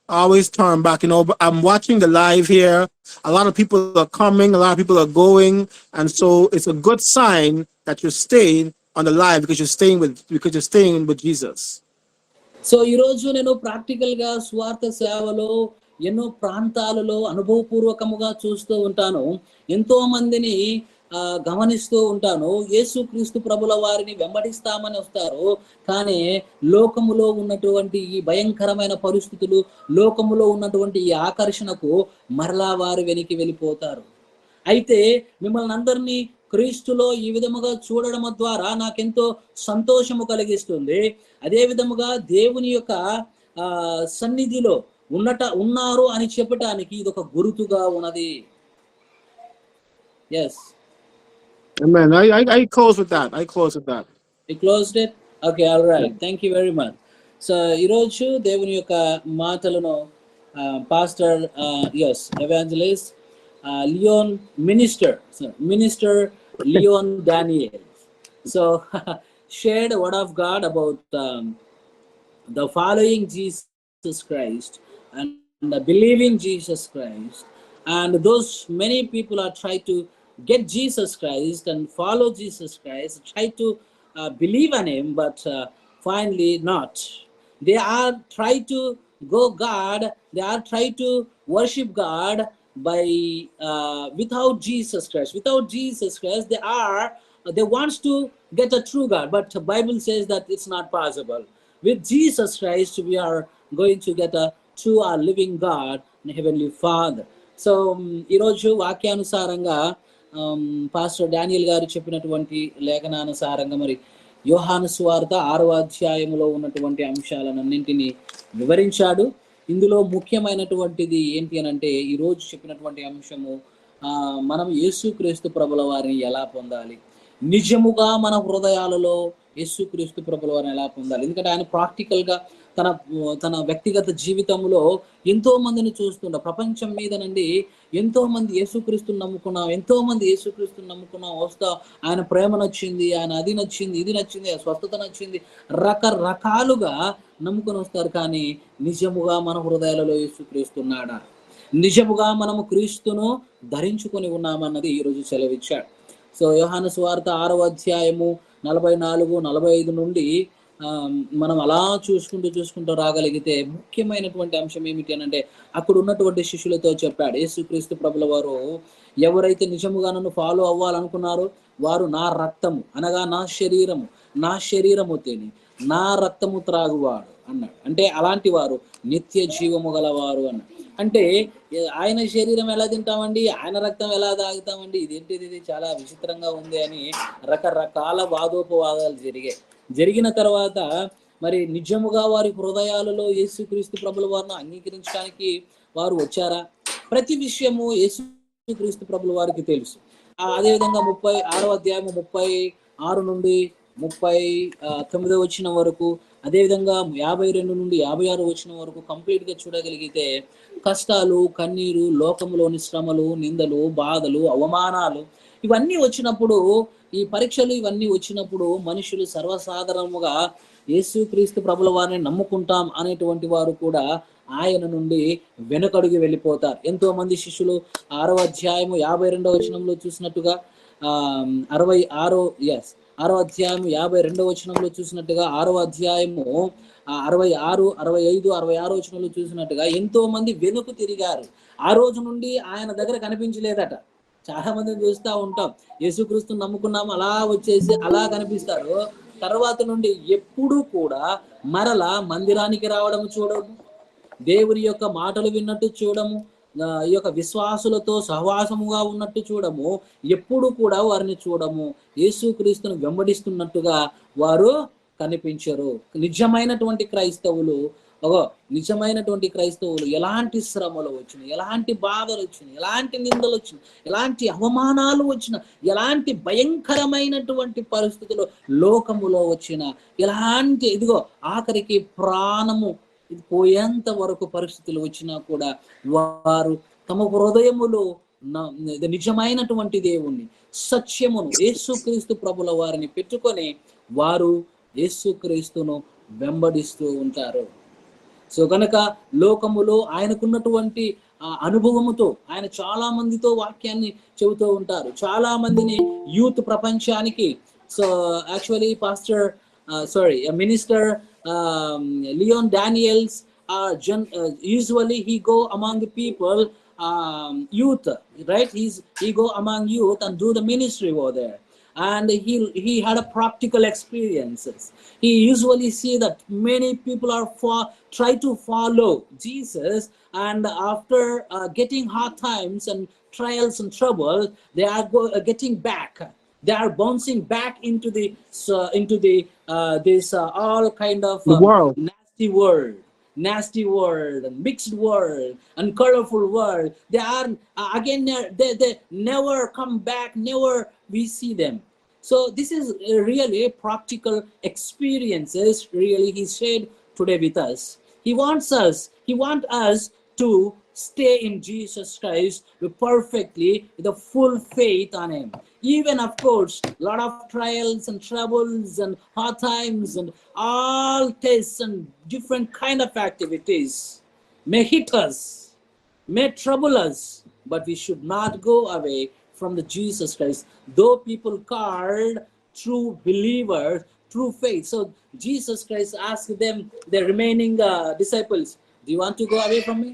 always turn back. But I'm watching the live here. A lot of people are coming, a lot of people are going, and so it's a good sign that you're staying on the live because you're staying with Jesus. So ఈరోజు నేను practical గా స్వార్థ సేవలో ఎన్నో ప్రాంతాలలో అనుభవపూర్వకముగా చూస్తూ ఉంటాను. ఎంతో మందిని గమనిస్తూ ఉంటాను. యేసుక్రీస్తు ప్రభుల వారిని వెంబడిస్తామని వస్తారు, కానీ లోకములో ఉన్నటువంటి ఈ భయంకరమైన పరిస్థితులు, లోకములో ఉన్నటువంటి ఈ ఆకర్షణకు మరలా వారు వెనక్కి వెళ్ళిపోతారు. అయితే మిమ్మల్ని అందరినీ క్రీస్తులో ఈ విధముగా చూడడం ద్వారా నాకెంతో సంతోషము కలిగిస్తుంది. అదే విధముగా దేవుని యొక్క సన్నిధిలో ఉన్నారు అని చెప్పటానికి ఇది ఒక గుర్తుగా ఉన్నది. Yes. Amen. I close with that. I close with that. You closed it? Okay, all right. Thank you very much. So ఈరోజు దేవుని యొక్క మాటలను pastor yes evangelist Leon minister Leon Daniel so shared a word of God about the following Jesus Christ and the believing Jesus Christ. And those many people are trying to get Jesus Christ and follow Jesus Christ, try to believe on him, but finally not. They are trying to go God, they are trying to worship God by without Jesus Christ. Without Jesus Christ, they wants to get a true God, but the Bible says that it's not possible. With Jesus Christ, we are going to get a true our living God and Heavenly Father. So ఈరోజు వాక్యానుసారంగా pastor Daniel గారు చెప్పినటువంటి లేఖనానుసారంగా మరి యోహాను సువార్త 6వ అధ్యాయంలో ఉన్నటువంటి అంశాలన్నింటినీ వివరించాడు. ఇందులో ముఖ్యమైనటువంటిది ఏంటి అని అంటే ఈరోజు చెప్పినటువంటి అంశము మనం యేసుక్రీస్తు ప్రభుల వారిని ఎలా పొందాలి, నిజముగా మన హృదయాలలో యేసుక్రీస్తు ప్రభుల వారిని ఎలా పొందాలి. ఎందుకంటే ఆయన ప్రాక్టికల్గా తన వ్యక్తిగత జీవితంలో ఎంతో మందిని చూస్తుంటాం. ప్రపంచం మీద నుండి ఎంతో మంది యేసుక్రీస్తుని నమ్ముకున్నాం వస్తా ఆయన ప్రేమ నచ్చింది, ఆయన అది నచ్చింది, ఇది నచ్చింది, స్వస్థత నచ్చింది, రకరకాలుగా నమ్ముకొని వస్తారు. కానీ నిజముగా మన హృదయాలలో యేసుక్రీస్తున్నాడా, నిజముగా మనము క్రీస్తును ధరించుకొని ఉన్నామన్నది ఈరోజు సెలవిచ్చాడు. సో యోహాను సువార్త 6వ అధ్యాయము 44-45 నుండి మనం అలా చూసుకుంటూ రాగలిగితే ముఖ్యమైనటువంటి అంశం ఏమిటి అని అంటే అక్కడ ఉన్నటువంటి శిష్యులతో చెప్పాడు, యేసుక్రీస్తు ప్రభుల వారు ఎవరైతే నిజముగా నన్ను ఫాలో అవ్వాలనుకున్నారో వారు నా రక్తము అనగా నా శరీరము తిని నా రక్తము త్రాగువాడు అన్నాడు. అంటే అలాంటి వారు నిత్య జీవము గలవారు అన్నాడు. అంటే ఆయన శరీరం ఎలా తింటామండి, ఆయన రక్తం ఎలా తాగుతామండి, ఇది చాలా విచిత్రంగా ఉంది అని రకరకాల వాదోపవాదాలు జరిగిన తర్వాత మరి నిజముగా వారి హృదయాలలో యేసుక్రీస్తు ప్రభుల వారిని అంగీకరించడానికి వారు వచ్చారా? ప్రతి విషయము యేసుక్రీస్తు ప్రభుల వారికి తెలుసు. అదేవిధంగా 36వ అధ్యాయము 36 నుండి 39 వచనం వరకు, అదేవిధంగా 52 నుండి 56 వచనం వరకు కంప్లీట్ గా చూడగలిగితే కష్టాలు, కన్నీరు, లోకములోని శ్రమలు, నిందలు, బాధలు, అవమానాలు ఇవన్నీ వచ్చినప్పుడు, ఈ పరీక్షలు ఇవన్నీ వచ్చినప్పుడు మనుషులు సర్వసాధారణముగా యేసుక్రీస్తు ప్రభుల వారిని నమ్ముకుంటాం అనేటువంటి వారు కూడా ఆయన నుండి వెనుకడుగు వెళ్ళిపోతారు. ఎంతో మంది శిష్యులు 6వ అధ్యాయము 52వ వచనంలో చూసినట్టుగా 6వ అధ్యాయం 52వ వచనంలో చూసినట్టుగా 6వ అధ్యాయము 66, 65, 66 వచనంలో చూసినట్టుగా ఎంతో మంది వెనుక తిరిగారు. ఆ రోజు నుండి ఆయన దగ్గర కనిపించలేదట. చాలా మందిని చూస్తూ ఉంటాం, యేసుక్రీస్తుని నమ్ముకున్నాము అలా వచ్చేసి అలా కనిపిస్తారు. తర్వాత నుండి ఎప్పుడు కూడా మరలా మందిరానికి రావడం చూడము, దేవుని యొక్క మాటలు విన్నట్టు చూడము, ఈ యొక్క విశ్వాసులతో సహవాసముగా ఉన్నట్టు చూడము, ఎప్పుడు కూడా వారిని చూడము. యేసుక్రీస్తును వెంబడిస్తున్నట్టుగా వారు కనిపించరు. నిజమైనటువంటి క్రైస్తవులు ఎలాంటి శ్రమలు వచ్చినాయి, ఎలాంటి బాధలు వచ్చినాయి, ఎలాంటి నిందలు వచ్చినాయి, ఎలాంటి అవమానాలు వచ్చినా, ఎలాంటి భయంకరమైనటువంటి పరిస్థితులు లోకములో వచ్చిన, ఎలాంటి ఆఖరికి ప్రాణము పోయేంత వరకు పరిస్థితులు వచ్చినా కూడా వారు తమ హృదయములో నిజమైనటువంటి దేవుణ్ణి, సత్యమును, యేసుక్రీస్తు ప్రభుల వారిని పెట్టుకొని వారు యేసుక్రీస్తును వెంబడిస్తూ ఉంటారు. సో కనుక లోకములో ఆయనకున్నటువంటి అనుభవముతో ఆయన చాలా మందితో వాక్యాన్ని చెబుతూ ఉంటారు. చాలా మందిని యూత్ ప్రపంచానికి, so actually minister Leon Daniels usually he go among the people, youth, right? He go among youth and do the ministry over there, and he had a practical experiences. He usually see that many people are try to follow Jesus, and after getting hard times and trials and trouble, they are getting back. They are bouncing back into the this all kind of world. nasty world, nasty world and mixed world and colorful world. They are again, they never come back, never we see them. So this is really practical experiences really he shared today with us. He wants us to stay in Jesus Christ perfectly with a full faith on him. Even of course a lot of trials and troubles and hard times and all tests and different kind of activities may hit us, may trouble us, but we should not go away from the Jesus Christ, though people called true believers, true faith. So Jesus Christ asked them, the remaining disciples, do you want to go away from me?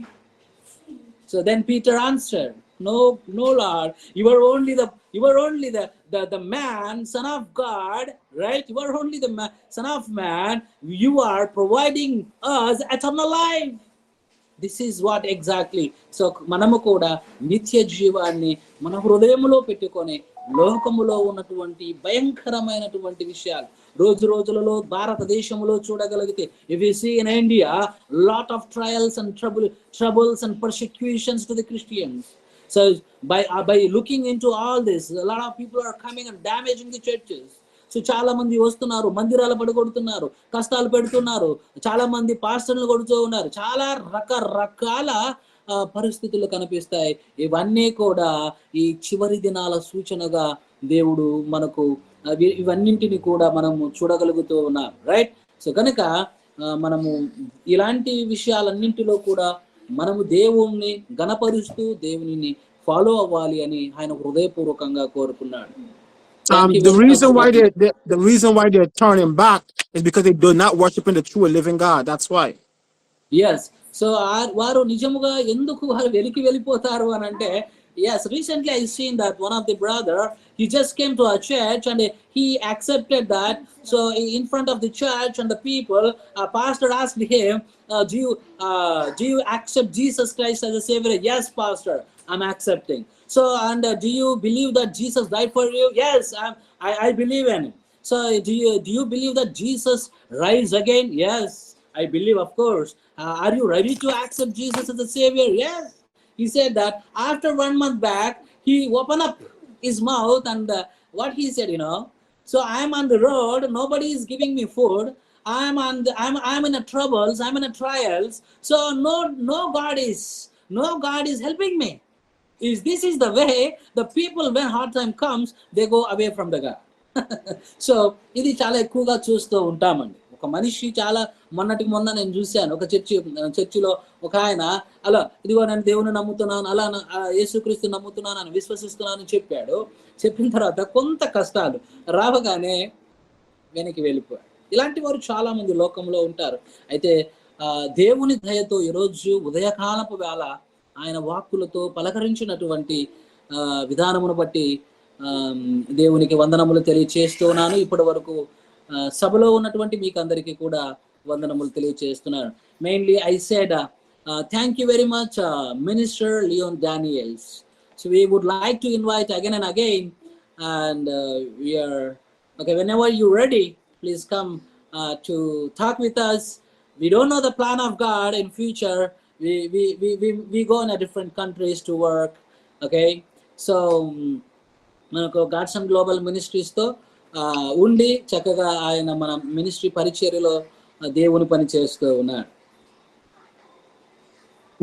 So then Peter answered, no, no, Lord, you are only the man, son of God, right? You are only the son of man. You are providing us eternal life. This is what exactly. So మనము కూడా నిత్య జీవాన్ని మన హృదయములో పెట్టుకొని లోకములో ఉన్నటువంటి భయంకరమైనటువంటి విషయాలు రోజు రోజులలో భారతదేశంలో చూడగలిగితే, if you see in India lot of trials and troubles and persecutions to the Christians. So by looking into all this, a lot of people are coming and damaging the churches. So చాలా మంది వస్తున్నారు, మందిరాలు పడగొడుతున్నారు, కష్టాలు పెడుతున్నారు, చాలా మంది పాస్టర్లు కొడుతూ ఉన్నారు, చాలా రకరకాల పరిస్థితులు కనిపిస్తాయి. ఇవన్నీ కూడా ఈ చివరి దినాల సూచనగా దేవుడు మనకు ఇవన్నింటిని కూడా మనము చూడగలుగుతూ ఉన్నాం, రైట్? సో కనుక మనము ఇలాంటి విషయాలన్నింటిలో కూడా మనము దేవుణ్ణి గణపరుస్తూ దేవుని ఫాలో అవ్వాలి అని ఆయన హృదయపూర్వకంగా కోరుకున్నాడు. The reason why they're turning back is because they do not worship in the true and living God. That's why. Yes. So వారు నిజముగా ఎందుకు వారు వెళ్ళిపోతారు అని అంటే, yes, recently I seen that one of the brother, he just came to our church and he accepted that. So in front of the church and the people, pastor asked him, do you accept Jesus Christ as a savior? Yes, pastor, I'm accepting. So and do you believe that Jesus died for you? Yes, I believe in it. So do you believe that Jesus rise again? Yes, I believe, of course. Are you ready to accept Jesus as a savior? Yes. He said that after 1 month back, he opened up his mouth and what he said, so I'm on the road, nobody is giving me food, I'm in a troubles, I'm in a trials, so no God is helping me. This is the way the people, when hard time comes, they go away from the God. So ఇది చాలా ఎక్కువగా చూస్తూ ఉంటామండి. ఒక మనిషి చాలా మొన్న నేను చూశాను, ఒక చర్చిలో ఒక ఆయన అలా, ఇదిగో నేను దేవుని నమ్ముతున్నాను, అలా యేసుక్రీస్తు నమ్ముతున్నాను అని విశ్వసిస్తున్నాను అని చెప్పాడు. చెప్పిన తర్వాత కొంత కష్టాలు రావగానే వెనక్కి వెళ్ళిపోయాడు. ఇలాంటి వారు చాలా మంది లోకంలో ఉంటారు. అయితే దేవుని దయతో ఈరోజు ఉదయకాలపు వేళ ఆయన వాక్కులతో పలకరించినటువంటి విధానమును బట్టి దేవునికి వందనములు తెలియచేస్తున్నాను. ఇప్పటి వరకు సభలో ఉన్నటువంటి మీకు అందరికీ కూడా వందనములు తెలియచేస్తున్నాను. Mainly I said thank you very much minister Leon Daniels. So we would like to invite again and again, and we are okay, whenever you're ready, please come to talk with us. We don't know the plan of God in future. We go in a different countries to work. Okay, so మనకు gods and global ministries తో ఉండి చక్కగా ఆయన మన ministry పరిచర్యలో దేవుని పని చేస్తూ ఉన్నాడు.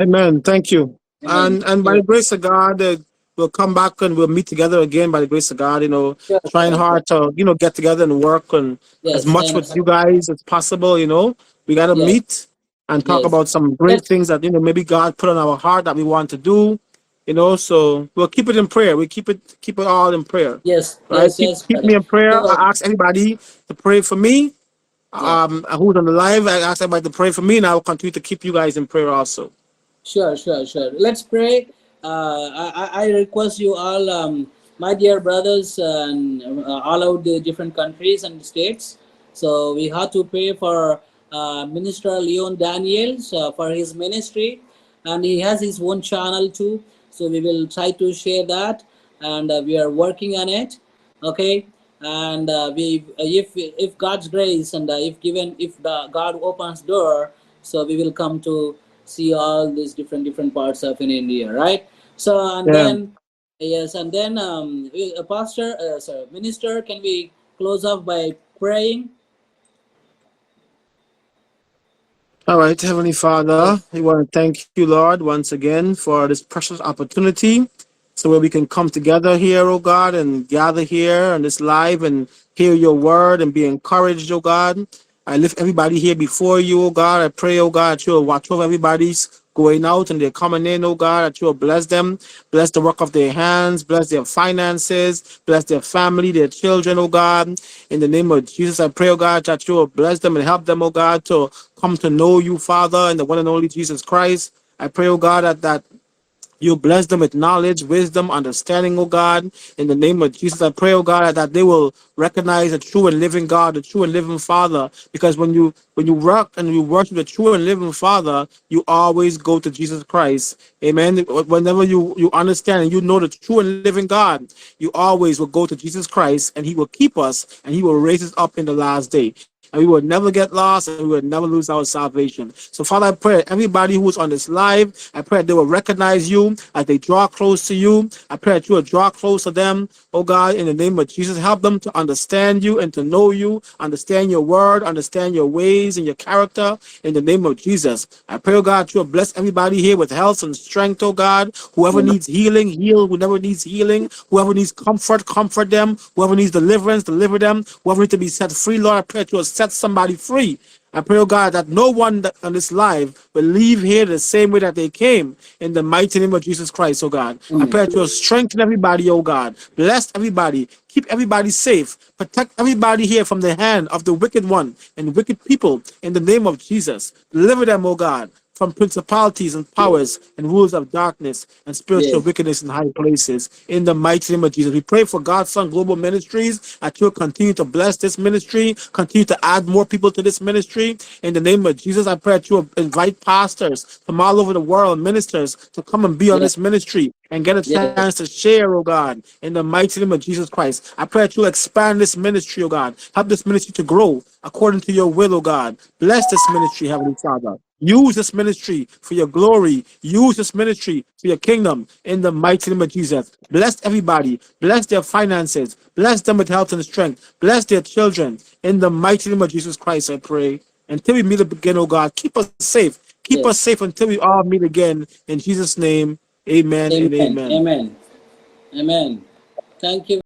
Amen. Thank you. And by the grace of God, we'll come back and we'll meet together again by the grace of God, trying hard to, get together and work and as much with you guys as possible, we got to meet and talk about some great things that, maybe God put on our heart that we want to do, so we'll keep it in prayer. We keep it all in prayer. Yes. Right? Keep me in prayer. So, I ask anybody to pray for me. Who's on the live, I ask everybody to pray for me, and I will continue to keep you guys in prayer also. Sure. Let's pray. I request you all, my dear brothers, and all out the different countries and states. So we have to pray for Minister Leon Daniels for his ministry, and he has his own channel too. So we will try to share that, and we are working on it. Okay, and if God's grace and if God opens door, So we will come to see all these different parts of in India, right? So and Yeah. then yes, and then pastor, sorry, minister, can we close off by praying? All right, Heavenly Father, we want to thank you, Lord, once again for this precious opportunity. So where we can come together here, oh God, and gather here on this live and hear your word and be encouraged, oh God. I lift everybody here before you, oh God. I pray, oh God, that you'll watch over everybody's going out and they're coming in, oh God, that you'll bless them, bless the work of their hands, bless their finances, bless their family, their children, oh God. In the name of Jesus, I pray, oh God, that you'll bless them and help them, oh God, to come to know you, Father, and the one and only Jesus Christ. I pray, oh God, that you bless them with knowledge, wisdom, understanding, oh God. In the name of Jesus, I pray, oh God, that they will recognize the true and living God, the true and living Father. Because when you work and you worship the true and living Father, you always go to Jesus Christ. Amen. Whenever you understand and you know the true and living God, you always will go to Jesus Christ, and He will keep us and He will raise us up in the last day, and we will never get lost, and we will never lose our salvation. So, Father, I pray everybody who is on this live, I pray that they will recognize you as they draw close to you. I pray that you will draw close to them, oh God, in the name of Jesus. Help them to understand you and to know you, understand your word, understand your ways and your character, in the name of Jesus. I pray, oh God, you will bless everybody here with health and strength, oh God. Whoever needs healing, heal. Whoever needs healing, whoever needs comfort, comfort them. Whoever needs deliverance, deliver them. Whoever needs to be set free, Lord, I pray that you will set somebody free. I pray, oh God, that no one on this live will leave here the same way that they came, in the mighty name of Jesus Christ, oh God. I pray that you will strengthen everybody, oh God. Bless everybody. Keep everybody safe. Protect everybody here from the hand of the wicked one and wicked people, in the name of Jesus. Deliver them, oh God, from principalities and powers and rules of darkness and spiritual Yes, wickedness in high places. In the mighty name of Jesus, we pray for God's Son Global Ministries, that you'll continue to bless this ministry, continue to add more people to this ministry. In the name of Jesus, I pray that you'll invite pastors from all over the world, ministers, to come and be on yes, this ministry and get a yes, chance to share, oh God, in the mighty name of Jesus Christ. I pray that you'll expand this ministry, oh God. Help this ministry to grow according to your will, oh God. Bless this ministry, Heavenly Father. Use this ministry for your glory. Use this ministry for your kingdom, in the mighty name of Jesus. Bless everybody. Bless their finances. Bless them with health and strength. Bless their children. In the mighty name of Jesus Christ, I pray. Until we meet again, oh God, keep us safe. Keep us yes. safe until we all meet again. In Jesus' name, amen and Amen. amen. Amen. Amen. Thank you.